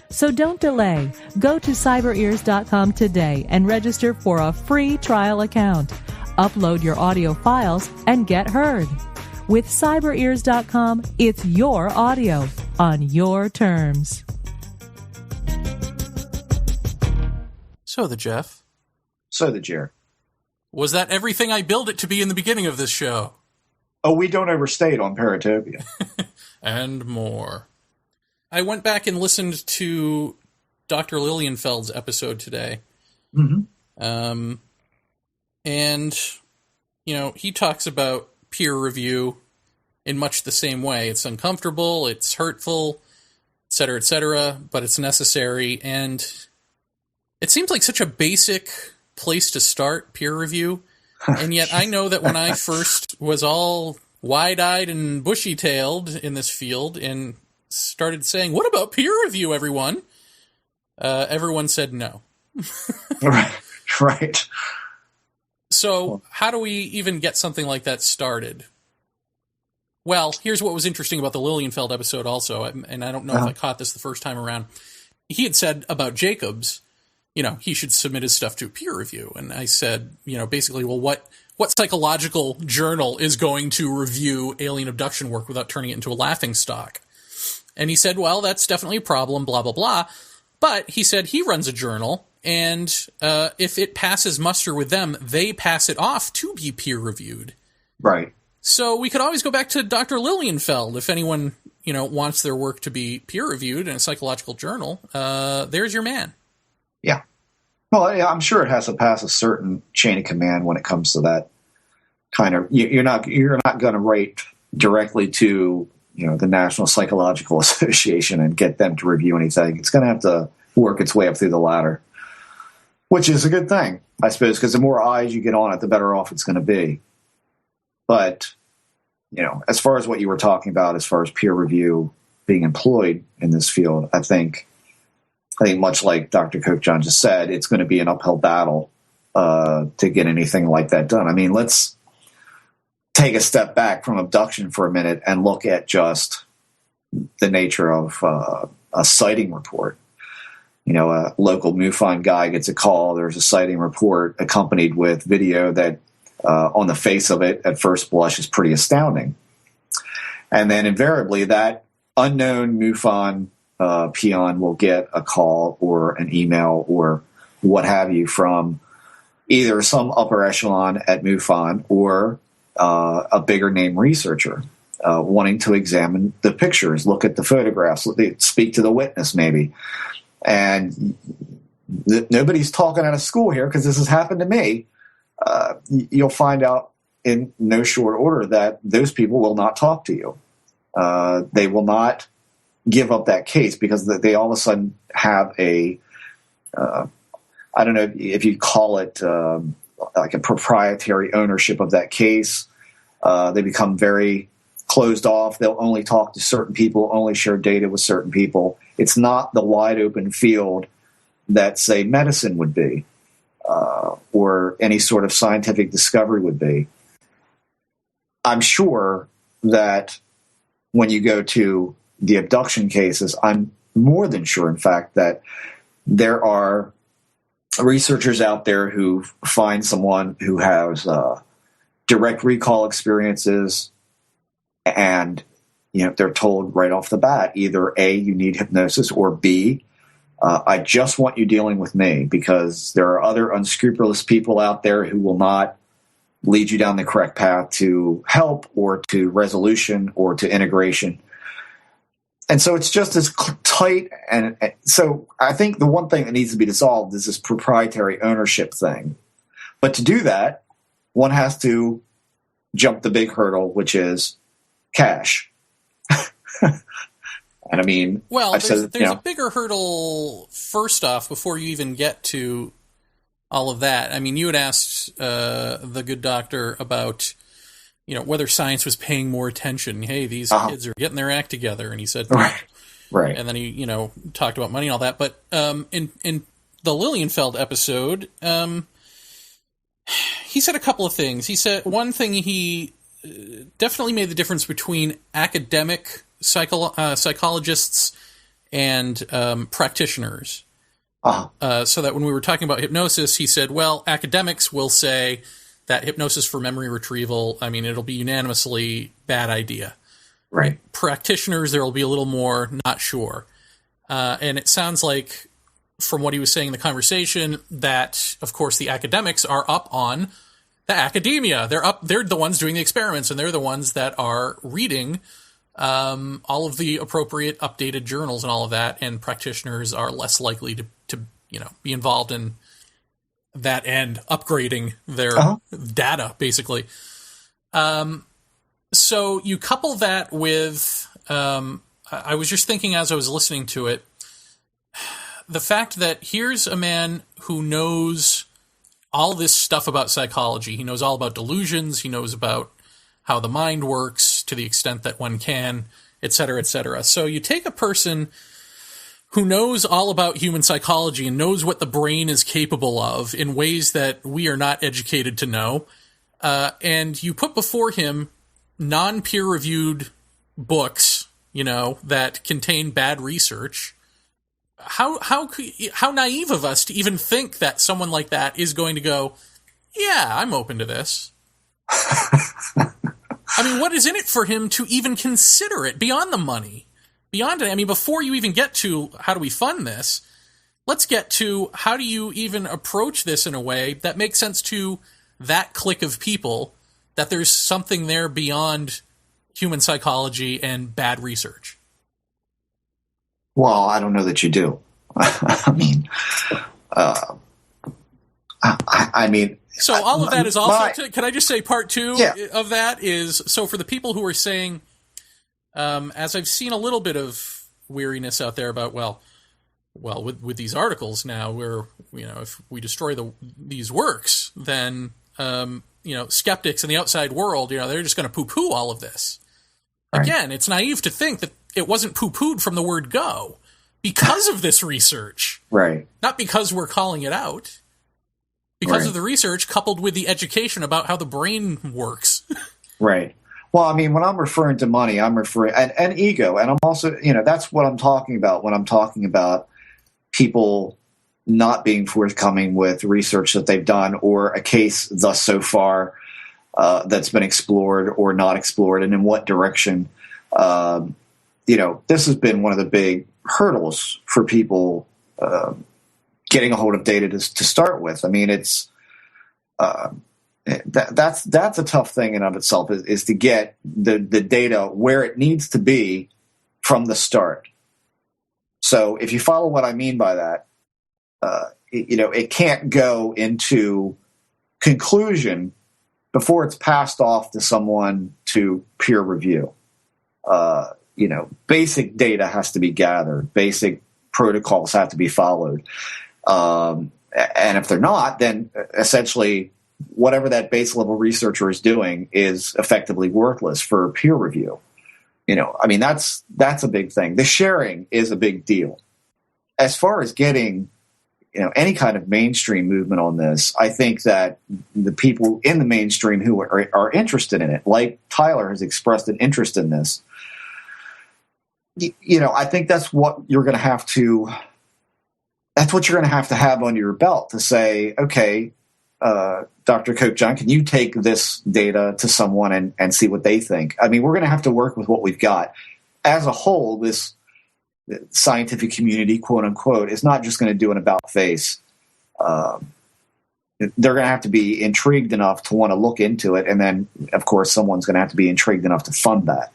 So don't delay. Go to CyberEars.com today and register for a free trial account. Upload your audio files and get heard. With CyberEars.com, it's your audio on your terms. So the Jeff. So the Jer. Was that everything I billed it to be in the beginning of this show? Oh, we don't overstate on Paratopia. And more. I went back and listened to Dr. Lilienfeld's episode today. Mm-hmm. And, he talks about peer review in much the same way. It's uncomfortable, it's hurtful, et cetera, but it's necessary. And it seems like such a basic place to start, peer review. And yet I know that when I first was all wide-eyed and bushy-tailed in this field and started saying, what about peer review, everyone? Everyone said no. Right. So how do we even get something like that started? Well, here's what was interesting about the Lilienfeld episode also, and I don't know if I caught this the first time around. He had said about Jacobs, he should submit his stuff to peer review. And I said, basically, well, what psychological journal is going to review alien abduction work without turning it into a laughingstock? And he said, well, that's definitely a problem, blah, blah, blah. But he said he runs a journal, and if it passes muster with them, they pass it off to be peer-reviewed. Right. So we could always go back to Dr. Lilienfeld if anyone, wants their work to be peer-reviewed in a psychological journal. There's your man. Yeah. Well, yeah, I'm sure it has to pass a certain chain of command when it comes to that kind of. You're not going to write directly to the National Psychological Association and get them to review anything. It's going to have to work its way up through the ladder, which is a good thing, I suppose, because the more eyes you get on it, the better off it's going to be. But as far as what you were talking about, as far as peer review being employed in this field, I think much like Dr. Kokjohn just said, it's going to be an uphill battle to get anything like that done. I mean, let's take a step back from abduction for a minute and look at just the nature of a sighting report. A local MUFON guy gets a call. There's a sighting report accompanied with video that, on the face of it, at first blush, is pretty astounding. And then invariably, that unknown MUFON peon will get a call or an email or what have you from either some upper echelon at MUFON or a bigger name researcher wanting to examine the pictures, look at the photographs, speak to the witness maybe. And nobody's talking out of school here because this has happened to me. You'll find out in no short order that those people will not talk to you. They will not give up that case because they all of a sudden have I don't know if you call it like a proprietary ownership of that case. They become very closed off. They'll only talk to certain people, only share data with certain people. It's not the wide open field that, say, medicine would be, or any sort of scientific discovery would be. I'm sure that when you go to the abduction cases, I'm more than sure, in fact, that there are researchers out there who find someone who has direct recall experiences, and they're told right off the bat, either A, you need hypnosis, or B, I just want you dealing with me, because there are other unscrupulous people out there who will not lead you down the correct path to help or to resolution or to integration. And so it's just as tight. And so I think the one thing that needs to be dissolved is this proprietary ownership thing. But to do that, one has to jump the big hurdle, which is cash. And I mean, well, there's a bigger hurdle first off before you even get to all of that. I mean, you had asked the good doctor about, whether science was paying more attention. Hey, these kids are getting their act together. And he said, right. Right. And then he, talked about money and all that. But in the Lilienfeld episode, he said a couple of things. He said one thing, he definitely made the difference between academic psychologists and practitioners. So that when we were talking about hypnosis, he said, well, academics will say that hypnosis for memory retrieval, it'll be unanimously bad idea. Right. Practitioners, there will be a little more not sure. And it sounds like, from what he was saying in the conversation, that, of course, the academics are up on the academia. They're the ones doing the experiments, and they're the ones that are reading all of the appropriate updated journals and all of that, and practitioners are less likely to be involved in that and upgrading their data, basically. So you couple that with, I was just thinking as I was listening to it, the fact that here's a man who knows all this stuff about psychology. He knows all about delusions. He knows about how the mind works to the extent that one can, et cetera, et cetera. So you take a person who knows all about human psychology and knows what the brain is capable of in ways that we are not educated to know, and you put before him non-peer-reviewed books, that contain bad research. How naive of us to even think that someone like that is going to go, yeah, I'm open to this. What is in it for him to even consider it beyond the money? Beyond it, before you even get to how do we fund this, let's get to how do you even approach this in a way that makes sense to that clique of people, that there's something there beyond human psychology and bad research. Well, I don't know that you do. So all of that is also, can I just say part two of that is, so for the people who are saying, as I've seen a little bit of weariness out there about, well, with these articles now, where, if we destroy these works, then, skeptics in the outside world, they're just going to poo-poo all of this. Right. Again, it's naive to think that it wasn't poo-pooed from the word go because of this research. Right. Not because we're calling it out. Because of the research coupled with the education about how the brain works. Right. Well, when I'm referring to money, I'm referring and ego, and I'm also, that's what I'm talking about when I'm talking about people not being forthcoming with research that they've done or a case thus so far that's been explored or not explored, and in what direction. This has been one of the big hurdles for people getting a hold of data to start with. It's that's a tough thing in and of itself, is to get the data where it needs to be from the start. So if you follow what I mean by that, it can't go into conclusion before it's passed off to someone to peer review. Basic data has to be gathered. Basic protocols have to be followed. And if they're not, then essentially whatever that base level researcher is doing is effectively worthless for peer review. That's a big thing. The sharing is a big deal. As far as getting, any kind of mainstream movement on this, I think that the people in the mainstream who are interested in it, like Tyler has expressed an interest in this, I think that's what you're going to have to have under your belt to say, okay, Dr. Kokjohn, can you take this data to someone and see what they think? We're going to have to work with what we've got. As a whole, this scientific community, quote unquote, is not just going to do an about face. They're going to have to be intrigued enough to want to look into it. And then, of course, someone's going to have to be intrigued enough to fund that.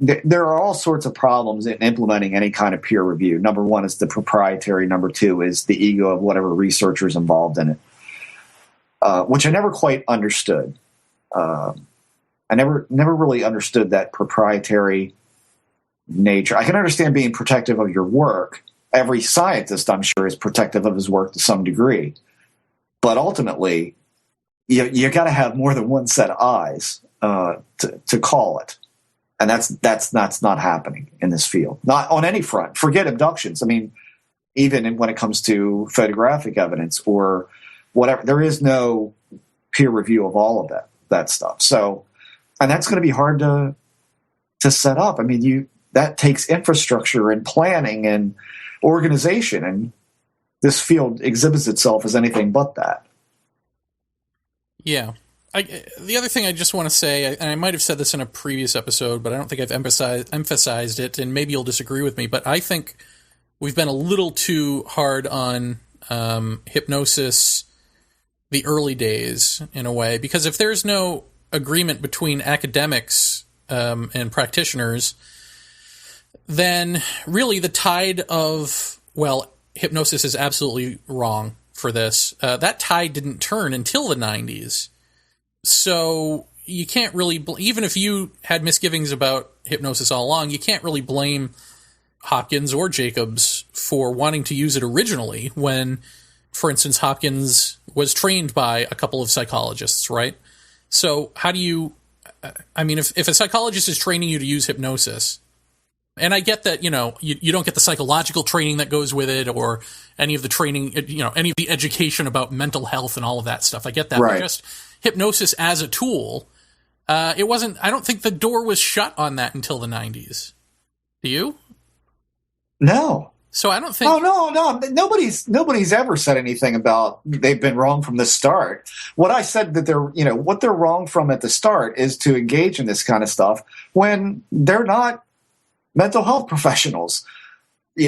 There are all sorts of problems in implementing any kind of peer review. Number one is the proprietary. Number two is the ego of whatever researcher's involved in it, which I never quite understood. I never really understood that proprietary nature. I can understand being protective of your work. Every scientist, I'm sure, is protective of his work to some degree. But ultimately, you got to have more than one set of eyes to call it. And that's not happening in this field, not on any front. Forget abductions. I mean, even when it comes to photographic evidence or whatever, there is no peer review of all of that stuff. So, and that's going to be hard to set up. I mean, that takes infrastructure and planning and organization, and this field exhibits itself as anything but that. Yeah. The other thing I just want to say, and I might have said this in a previous episode, but I don't think I've emphasized it, and maybe you'll disagree with me, but I think we've been a little too hard on hypnosis the early days, in a way, because if there's no agreement between academics and practitioners, then really the tide of, well, hypnosis is absolutely wrong for this. That tide didn't turn until the 90s. So you can't really, even if you had misgivings about hypnosis all along, you can't really blame Hopkins or Jacobs for wanting to use it originally when, for instance, Hopkins was trained by a couple of psychologists, right? So how do you, I mean, if a psychologist is training you to use hypnosis, and I get that, you don't get the psychological training that goes with it or any of the training, any of the education about mental health and all of that stuff. I get that. Right. But just hypnosis as a tool, I don't think the door was shut on that until the 90s. Do you? No. So I don't think... No. Nobody's ever said anything about they've been wrong from the start. What I said that what they're wrong from at the start is to engage in this kind of stuff when they're not mental health professionals.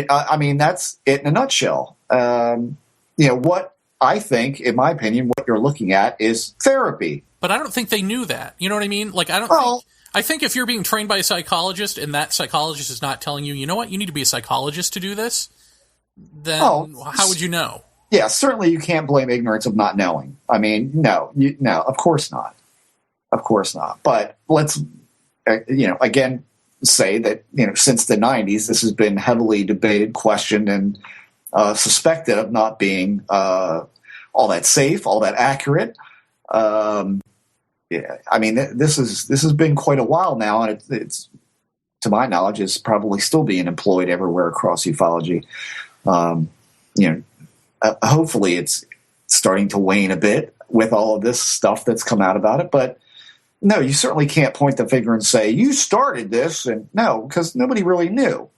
I mean, that's it in a nutshell. What I think, in my opinion, what you're looking at is therapy. But I don't think they knew that. You know what I mean? Like, I think if you're being trained by a psychologist and that psychologist is not telling you, you know what, you need to be a psychologist to do this, then how would you know? Yeah, certainly you can't blame ignorance of not knowing. I mean, no, of course not. Of course not. But let's, again, say that, since the 90s, this has been heavily debated, questioned, and suspected of not being all that safe, all that accurate. Yeah, I mean, this has been quite a while now, and it's to my knowledge, is probably still being employed everywhere across ufology. Hopefully it's starting to wane a bit with all of this stuff that's come out about it. But no, you certainly can't point the finger and say, you started this. And no, because nobody really knew.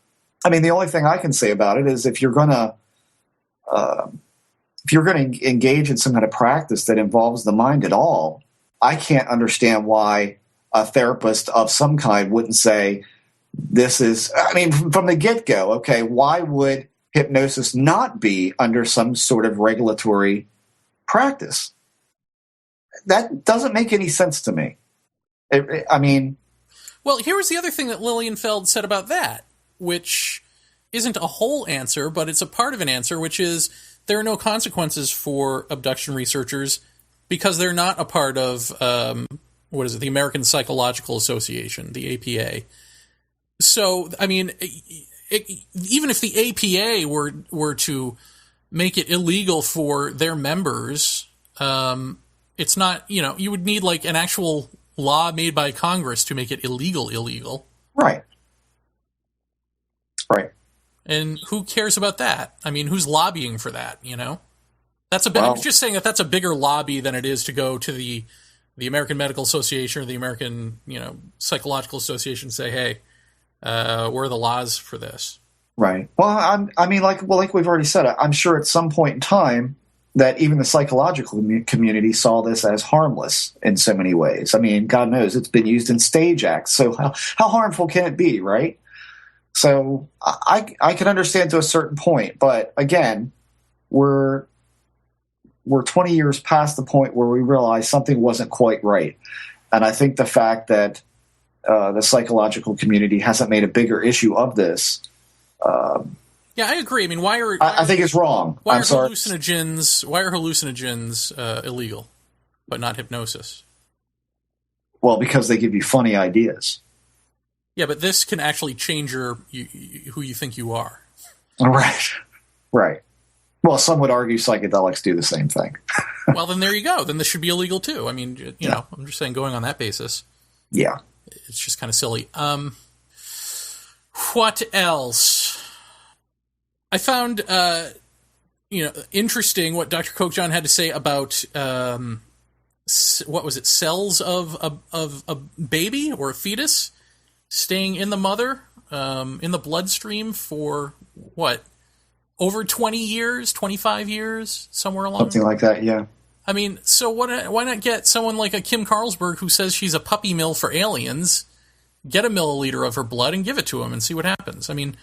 I mean, the only thing I can say about it is if you're going to engage in some kind of practice that involves the mind at all, I can't understand why a therapist of some kind wouldn't say, this is, I mean, from the get-go, okay, why would hypnosis not be under some sort of regulatory practice? That doesn't make any sense to me. Well, here was the other thing that Lilienfeld said about that, which isn't a whole answer, but it's a part of an answer, which is there are no consequences for abduction researchers because they're not a part of, the American Psychological Association, the APA. So, I mean, even if the APA were to make it illegal for their members, it's not, you would need like an actual law made by Congress to make it illegal. Right. And who cares about that? I mean, who's lobbying for that, That's I'm just saying that's a bigger lobby than it is to go to the American Medical Association or the American, Psychological Association and say, hey, where are the laws for this? Right. Well, like we've already said, I'm sure at some point in time that even the psychological community saw this as harmless in so many ways. I mean, God knows it's been used in stage acts. So how harmful can it be, right? So I can understand to a certain point, but again, we're 20 years past the point where we realize something wasn't quite right. And I think the fact that the psychological community hasn't made a bigger issue of this. Yeah, I agree. I mean, I think it's wrong. Why are hallucinogens illegal, but not hypnosis? Well, because they give you funny ideas. Yeah, but this can actually change who you think you are. Right. Well, some would argue psychedelics do the same thing. Well, then there you go. Then this should be illegal too. I mean, I'm just saying, going on that basis. Yeah. it's just kind of silly. What else? I found, interesting what Dr. Kokjohn had to say about, what was it, cells of a baby or a fetus staying in the mother, in the bloodstream for, over 20 years, 25 years, somewhere along? Something like that, yeah. I mean, so why not get someone like a Kim Carlsberg who says she's a puppy mill for aliens, get a milliliter of her blood and give it to him and see what happens? I mean,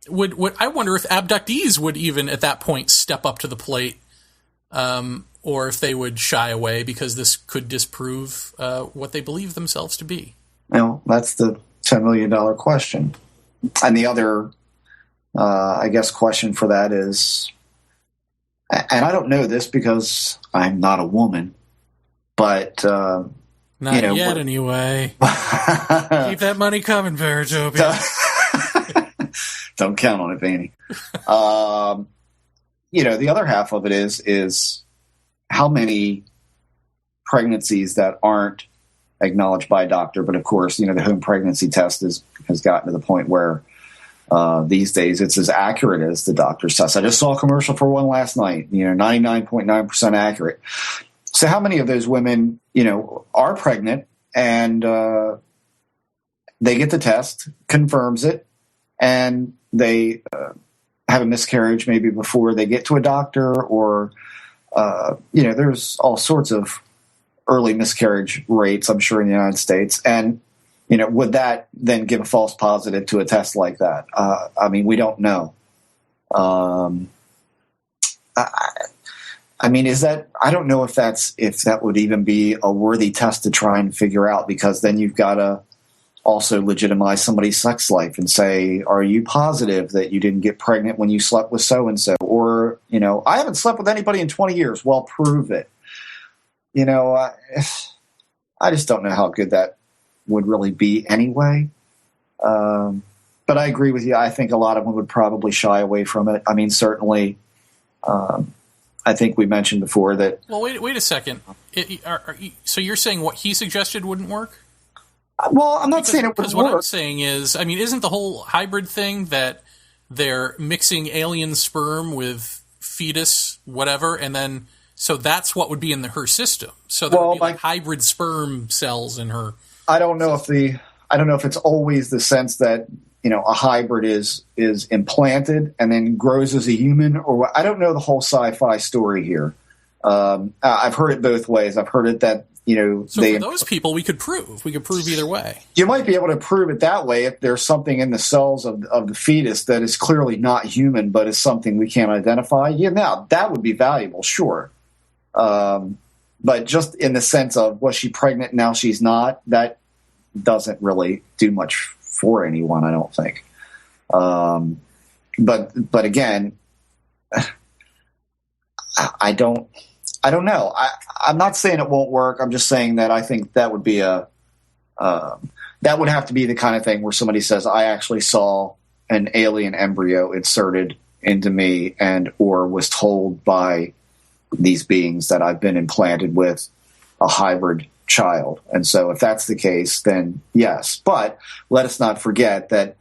would I wonder if abductees would even at that point step up to the plate, or if they would shy away because this could disprove what they believe themselves to be? Well, that's the $10 million question. And the other, I guess, question for that is, and I don't know this because I'm not a woman, but not yet anyway. Keep that money coming, Paratopia. Don't count on it, Vaeni. The other half of it is how many pregnancies that aren't acknowledged by a doctor, but of course, the home pregnancy test has gotten to the point where these days it's as accurate as the doctor's test. I just saw a commercial for one last night, 99.9% accurate. So how many of those women, are pregnant and they get the test, confirms it, and they have a miscarriage maybe before they get to a doctor, or, there's all sorts of early miscarriage rates, I'm sure, in the United States. And, would that then give a false positive to a test like that? We don't know. Is that, I don't know if that would even be a worthy test to try and figure out, because then you've got to also legitimize somebody's sex life and say, are you positive that you didn't get pregnant when you slept with so-and-so? Or, I haven't slept with anybody in 20 years. Well, prove it. I just don't know how good that would really be anyway. But I agree with you. I think a lot of them would probably shy away from it. Certainly, I think we mentioned before that... Well, wait a second. So you're saying what he suggested wouldn't work? Well, I'm not saying it wouldn't work. Because what I'm saying is, isn't the whole hybrid thing that they're mixing alien sperm with fetus, whatever, and then... So that's what would be in her system. So there would be like hybrid sperm cells in her. I don't know if it's always the sense that a hybrid is implanted and then grows as a human, or I don't know the whole sci-fi story here. I've heard it both ways. I've heard it that So for those people, we could prove either way. You might be able to prove it that way if there's something in the cells of the fetus that is clearly not human, but is something we can't identify. Yeah, now that would be valuable, sure. But just in the sense of, was she pregnant, now she's not, that doesn't really do much for anyone, I don't think. But again, I don't know. I'm not saying it won't work. I'm just saying that I think that would be that would have to be the kind of thing where somebody says, I actually saw an alien embryo inserted into me or was told by these beings that I've been implanted with a hybrid child. And so if that's the case, then yes. But let us not forget that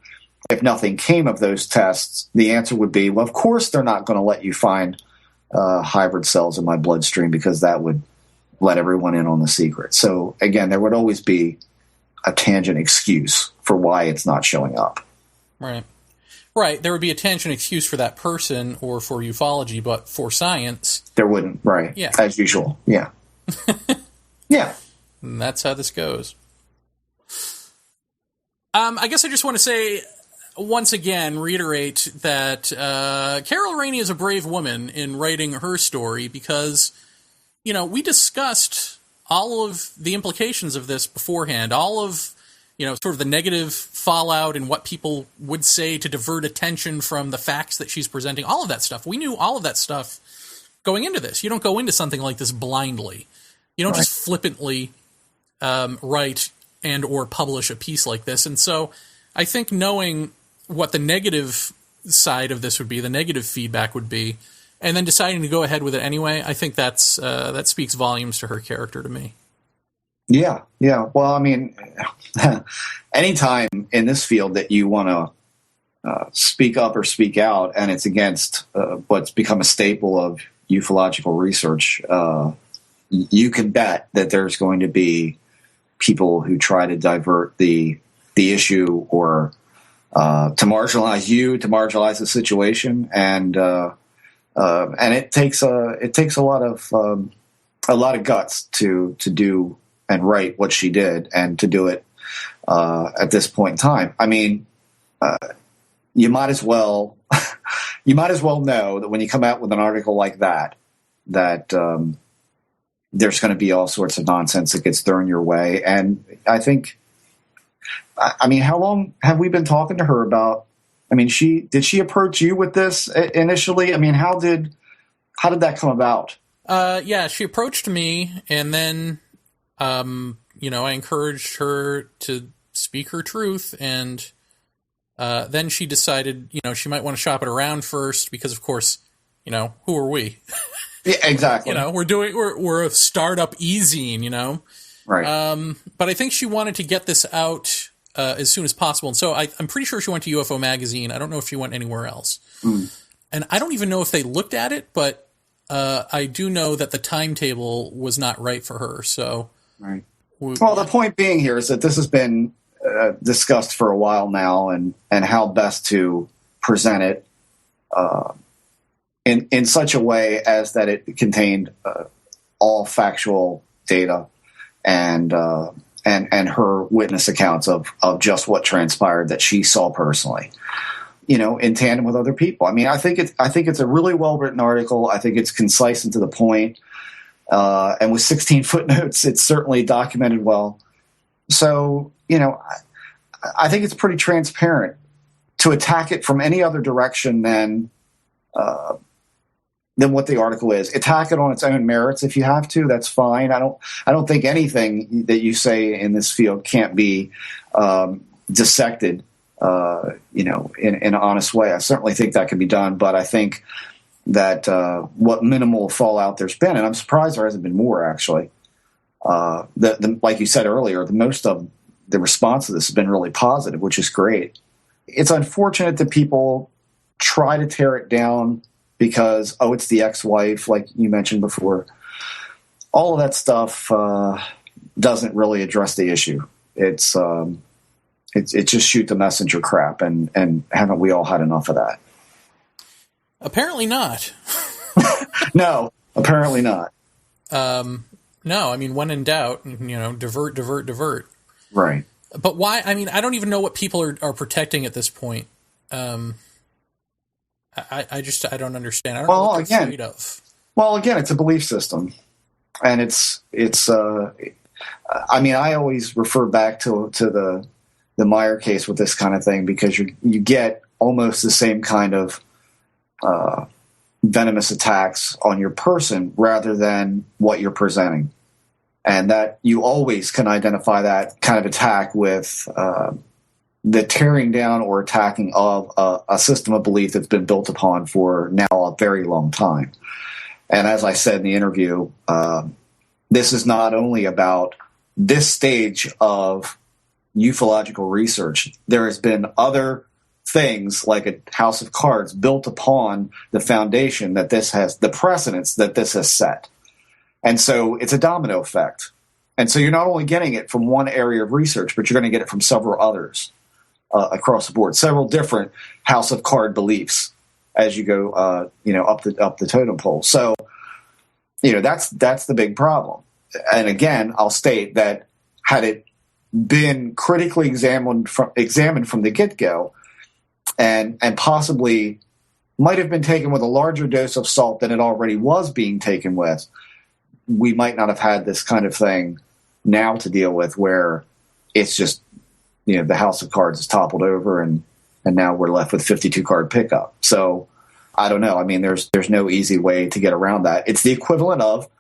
if nothing came of those tests, the answer would be, well, of course they're not going to let you find hybrid cells in my bloodstream, because that would let everyone in on the secret. So again, there would always be a tangent excuse for why it's not showing up. Right. There would be a tangent excuse for that person or for ufology, but for science... There wouldn't, right. Yeah. As usual, yeah. Yeah. And that's how this goes. I guess I just want to say, once again, reiterate that Carol Rainey is a brave woman in writing her story, because, we discussed all of the implications of this beforehand, all of... sort of the negative fallout and what people would say to divert attention from the facts that she's presenting, all of that stuff. We knew all of that stuff going into this. You don't go into something like this blindly. You don't just flippantly write and or publish a piece like this. And so I think knowing what the negative side of this would be, the negative feedback would be, and then deciding to go ahead with it anyway, I think that speaks volumes to her character to me. Yeah. Well, I mean, anytime in this field that you want to speak up or speak out, and it's against what's become a staple of ufological research, you can bet that there's going to be people who try to divert the issue or to marginalize you, to marginalize the situation, and it takes a lot of guts to do and write what she did, and to do it at this point in time. I mean, you might as well know that when you come out with an article like that there's going to be all sorts of nonsense that gets thrown your way. And I think, I mean, how long have we been talking to her about? I mean, did she approach you with this initially? I mean, how did that come about? Yeah, she approached me, and then, I encouraged her to speak her truth, and then she decided, she might want to shop it around first, because of course, who are we? Yeah, exactly. We're a startup e-zine, Right. But I think she wanted to get this out as soon as possible, and so I'm pretty sure she went to UFO Magazine. I don't know if she went anywhere else, and I don't even know if they looked at it, but I do know that the timetable was not right for her. So, right. The point being here is that this has been discussed for a while now, and how best to present it in such a way as that it contained all factual data and her witness accounts of just what transpired that she saw personally, in tandem with other people. I mean, I think it's a really well written article. I think it's concise and to the point, and with 16 footnotes, it's certainly documented well. So, I think it's pretty transparent. To attack it from any other direction than what the article is. Attack it on its own merits if you have to. That's fine. I don't think anything that you say in this field can't be dissected, in an honest way. I certainly think that can be done, but I think that what minimal fallout there's been, and I'm surprised there hasn't been more actually. Like you said earlier, most of the response to this has been really positive, which is great. It's unfortunate that people try to tear it down because, it's the ex-wife, like you mentioned before. All of that stuff doesn't really address the issue. It's just shoot the messenger crap, and haven't we all had enough of that? Apparently not. No, apparently not. No, I mean, when in doubt, divert. Right. But why? I mean, I don't even know what people are protecting at this point. I don't understand. I don't know what they're afraid of. Well, again, it's a belief system, and it's. I mean, I always refer back to the Meyer case with this kind of thing, because you get almost the same kind of venomous attacks on your person rather than what you're presenting, and that you always can identify that kind of attack with the tearing down or attacking of a system of belief that's been built upon for now a very long time. And as I said in the interview, this is not only about this stage of ufological research. There has been other things like a house of cards built upon the foundation that this has, the precedents that this has set. And so it's a domino effect. And so you're not only getting it from one area of research, but you're going to get it from several others. Across the board, several different house of card beliefs as you go, up the totem pole. So, that's the big problem. And again, I'll state that had it been critically examined from the get-go, and possibly might have been taken with a larger dose of salt than it already was being taken with, we might not have had this kind of thing now to deal with, where it's just, the house of cards is toppled over, and now we're left with 52 card pickup. So I don't know. I mean, there's no easy way to get around that. It's the equivalent of,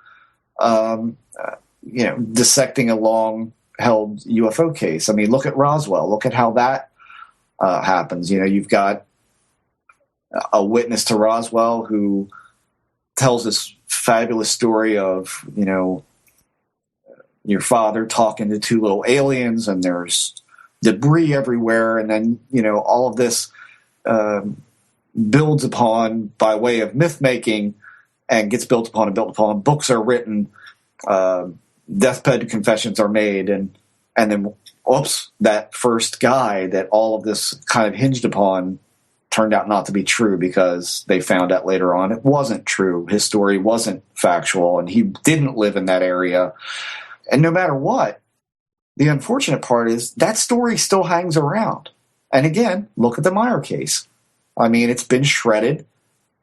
dissecting a long held UFO case. I mean, look at Roswell. Look at how that happens. You've got a witness to Roswell who tells this fabulous story of, your father talking to two little aliens, and there's debris everywhere, and then all of this builds upon by way of myth making, and gets built upon and built upon. Books are written, deathbed confessions are made, and then oops, that first guy that all of this kind of hinged upon turned out not to be true, because they found out later on it wasn't true. His story wasn't factual, and he didn't live in that area. And no matter what, the unfortunate part is that story still hangs around. And again, look at the Meyer case. I mean, it's been shredded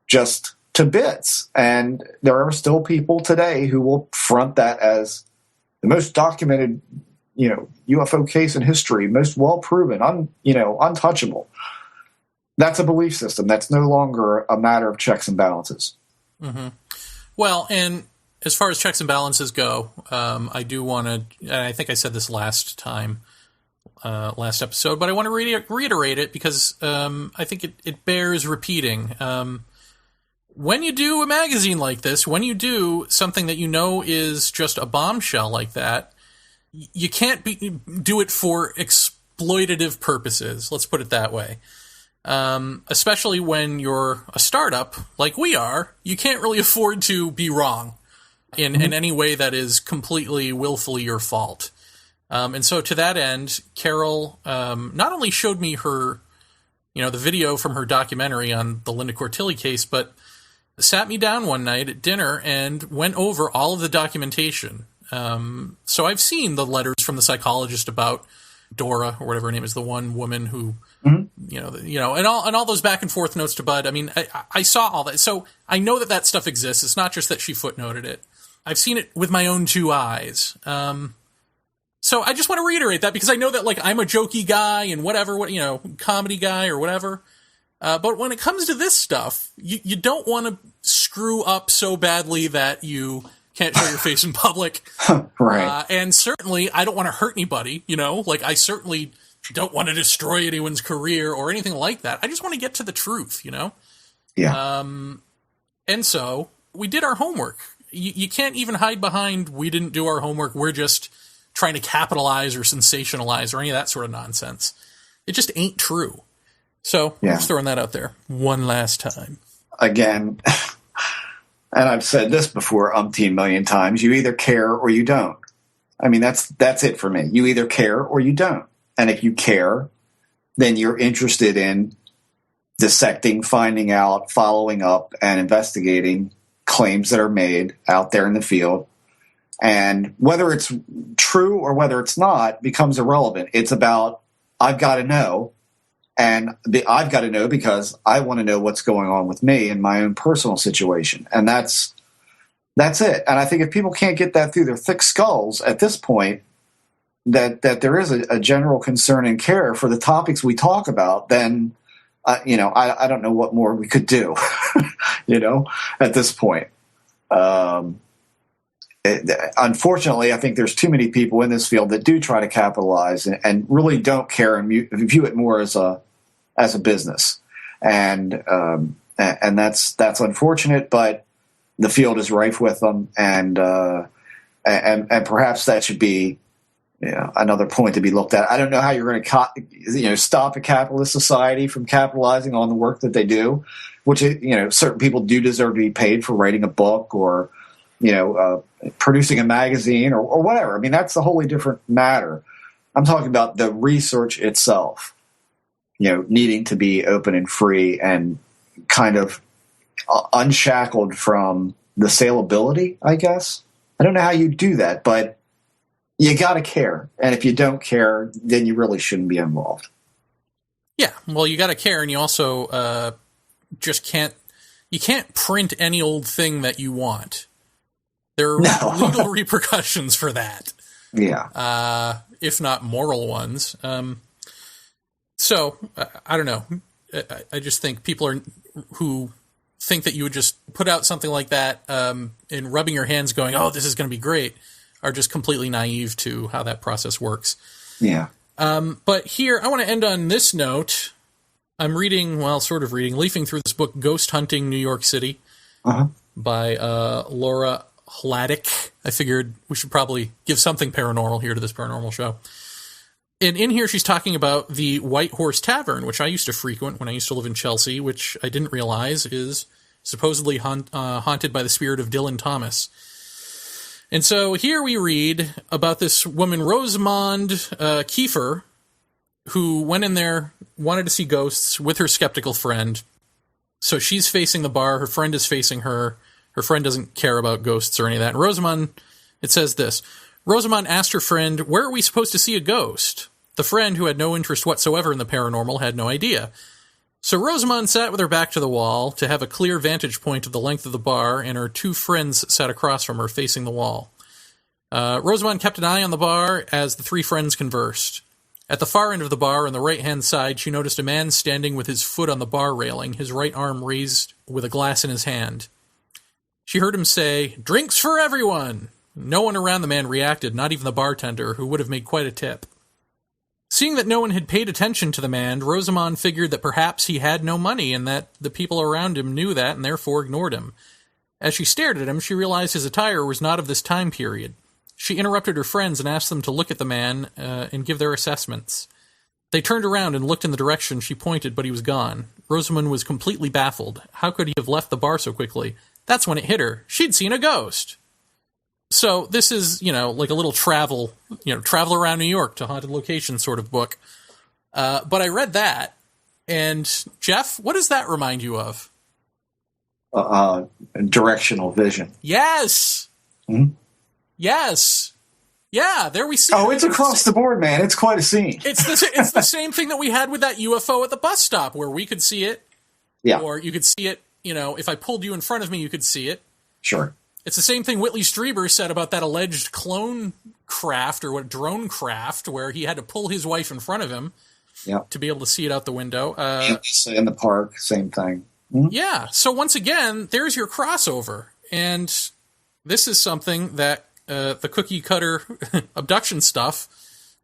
just to bits. And there are still people today who will front that as the most documented, UFO case in history, most well-proven, untouchable. That's a belief system. That's no longer a matter of checks and balances. Mm-hmm. Well, and as far as checks and balances go, I do want to, and I think I said this last episode, but I want to reiterate it because I think it bears repeating. When you do a magazine like this, when you do something that is just a bombshell like that, you can't do it for exploitative purposes. Let's put it that way. Especially when you're a startup like we are, you can't really afford to be wrong in any way that is completely willfully your fault. And so to that end, Carol not only showed me her, the video from her documentary on the Linda Cortilli case, but sat me down one night at dinner and went over all of the documentation. So I've seen the letters from the psychologist about Dora, or whatever her name is, the one woman who, and all those back and forth notes to Bud. I mean, I saw all that. So I know that stuff exists. It's not just that she footnoted it. I've seen it with my own two eyes. So I just want to reiterate that, because I know that, I'm a jokey guy and whatever, comedy guy or whatever. But when it comes to this stuff, you don't want to screw up so badly that you can't show your face in public. Right. And certainly I don't want to hurt anybody, I certainly don't want to destroy anyone's career or anything like that. I just want to get to the truth, Yeah. And so we did our homework. You can't even hide behind, we didn't do our homework, we're just trying to capitalize or sensationalize or any of that sort of nonsense. It just ain't true. So I'm just throwing that out there one last time. Again, and I've said this before umpteen million times, you either care or you don't. I mean, that's it for me. You either care or you don't. And if you care, then you're interested in dissecting, finding out, following up, and investigating claims that are made out there in the field. And whether it's true or whether it's not becomes irrelevant. It's about, I've got to know. And I've got to know because I want to know what's going on with me in my own personal situation. And that's it. And I think if people can't get that through their thick skulls at this point, that there is a general concern and care for the topics we talk about, then, I don't know what more we could do, at this point. Unfortunately, I think there's too many people in this field that do try to capitalize and really don't care and view it more as a business, and that's unfortunate. But the field is rife with them, and perhaps that should be another point to be looked at. I don't know how you're going to stop a capitalist society from capitalizing on the work that they do, which certain people do deserve to be paid for writing a book or producing a magazine or whatever. I mean, that's a wholly different matter. I'm talking about the research itself, needing to be open and free and kind of unshackled from the saleability, I guess. I don't know how you do that, but you got to care. And if you don't care, then you really shouldn't be involved. Yeah, well, you got to care, and you also just can't print any old thing that you want. There are legal repercussions for that. Yeah. If not moral ones. So, I don't know. I just think people who think that you would just put out something like that and rubbing your hands going, oh, this is going to be great, are just completely naive to how that process works. Yeah. But here, I want to end on this note. I'm leafing through this book, Ghost Hunting New York City, by Laura Hladik. I figured we should probably give something paranormal here to this paranormal show. And in here, she's talking about the White Horse Tavern, which I used to frequent when I used to live in Chelsea, which I didn't realize is supposedly haunted by the spirit of Dylan Thomas. And so here we read about this woman, Rosamond Kiefer, who went in there, wanted to see ghosts with her skeptical friend. So she's facing the bar, her friend is facing her. Her friend doesn't care about ghosts or any of that. And Rosamond, it says this, Rosamond asked her friend, where are we supposed to see a ghost? The friend, who had no interest whatsoever in the paranormal, had no idea. So Rosamond sat with her back to the wall to have a clear vantage point of the length of the bar, and her two friends sat across from her facing the wall. Rosamond kept an eye on the bar as the three friends conversed. At the far end of the bar, on the right-hand side, she noticed a man standing with his foot on the bar railing, his right arm raised with a glass in his hand. She heard him say, "Drinks for everyone!" No one around the man reacted, not even the bartender, who would have made quite a tip. Seeing that no one had paid attention to the man, Rosamond figured that perhaps he had no money and that the people around him knew that and therefore ignored him. As she stared at him, she realized his attire was not of this time period. She interrupted her friends and asked them to look at the man and give their assessments. They turned around and looked in the direction she pointed, but he was gone. Rosamond was completely baffled. How could he have left the bar so quickly? That's when it hit her. She'd seen a ghost. So this is, like a little travel around New York to haunted location sort of book. But I read that, and Jeff, what does that remind you of? Directional vision. Yes. Mm-hmm. Yes. Yeah, there we see. Oh, it's across the board, man. It's quite a scene. It's the same thing that we had with that UFO at the bus stop, where we could see it. Yeah. Or you could see it, if I pulled you in front of me, you could see it. Sure. It's the same thing Whitley Strieber said about that alleged clone craft or drone craft, where he had to pull his wife in front of him to be able to see it out the window. In the park, same thing. Mm-hmm. Yeah. So once again, there's your crossover. And this is something that the cookie cutter abduction stuff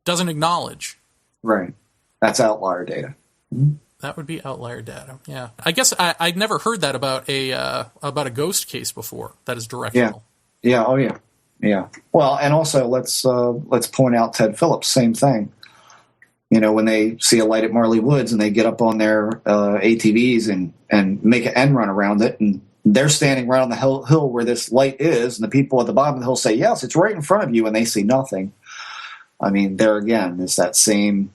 doesn't acknowledge. Right. That's outlier data. Mm-hmm. That would be outlier data. Yeah. I guess I'd never heard that about a ghost case before. That is directional. Yeah. Oh, yeah. Yeah. Well, and also let's point out Ted Phillips. Same thing. When they see a light at Marley Woods and they get up on their ATVs and make an end run around it, and they're standing right on the hill where this light is, and the people at the bottom of the hill say, "Yes, it's right in front of you," and they see nothing. I mean, there again is that same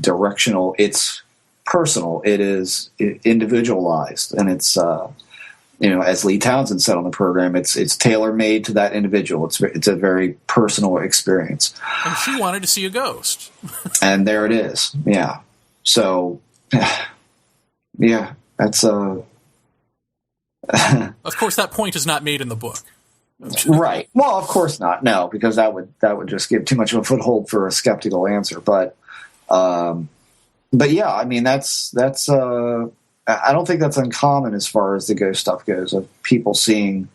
directional. It's personal. It is individualized, and it's as Lee Townsend said on the program, it's tailor made to that individual. It's a very personal experience. And she wanted to see a ghost, and there it is. Yeah. So, yeah, that's Of course, that point is not made in the book. Right. Well, of course not. No, because that would just give too much of a foothold for a skeptical answer. But yeah, I mean, that's I don't think that's uncommon as far as the ghost stuff goes, of people seeing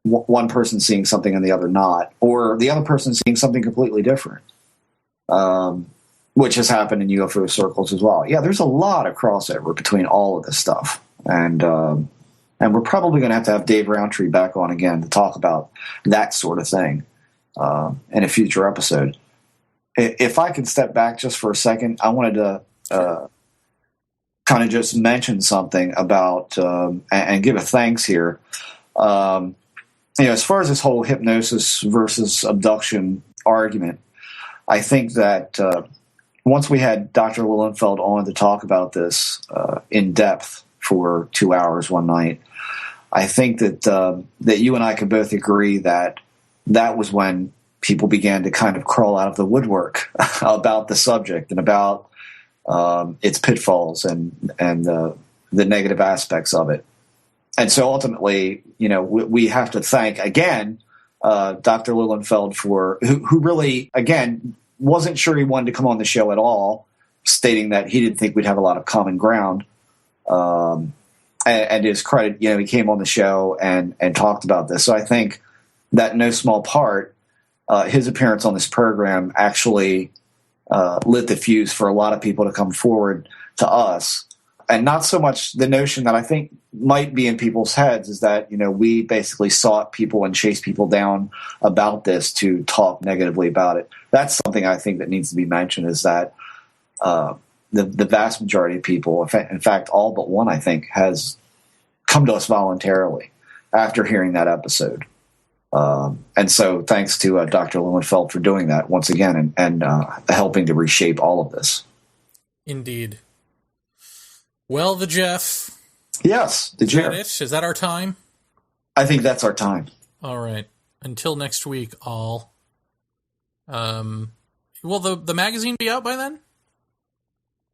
one person seeing something and the other not, or the other person seeing something completely different, which has happened in UFO circles as well. Yeah, there's a lot of crossover between all of this stuff, and we're probably going to have Dave Roundtree back on again to talk about that sort of thing in a future episode. If I can step back just for a second, I wanted to kind of just mention something about and give a thanks here. As far as this whole hypnosis versus abduction argument, I think that once we had Dr. Lilienfeld on to talk about this in depth for 2 hours one night, I think that you and I could both agree that was when people began to kind of crawl out of the woodwork about the subject and about its pitfalls and the negative aspects of it. And so ultimately, we have to thank again Dr. Lilienfeld for who really, again, wasn't sure he wanted to come on the show at all, stating that he didn't think we'd have a lot of common ground. And to his credit, he came on the show and talked about this. So I think that in no small part, his appearance on this program actually lit the fuse for a lot of people to come forward to us and not so much the notion that I think might be in people's heads is that, we basically sought people and chased people down about this to talk negatively about it. That's something I think that needs to be mentioned, is that the vast majority of people, in fact, all but one, I think, has come to us voluntarily after hearing that episode. And so thanks to Dr. Lowenfeld for doing that once again and helping to reshape all of this. Indeed. Well, the Jeff. Yes, the Jeff. Is that our time? I think that's our time. All right. Until next week, all. Will the magazine be out by then?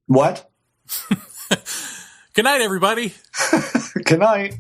What? Good night, everybody. Good night.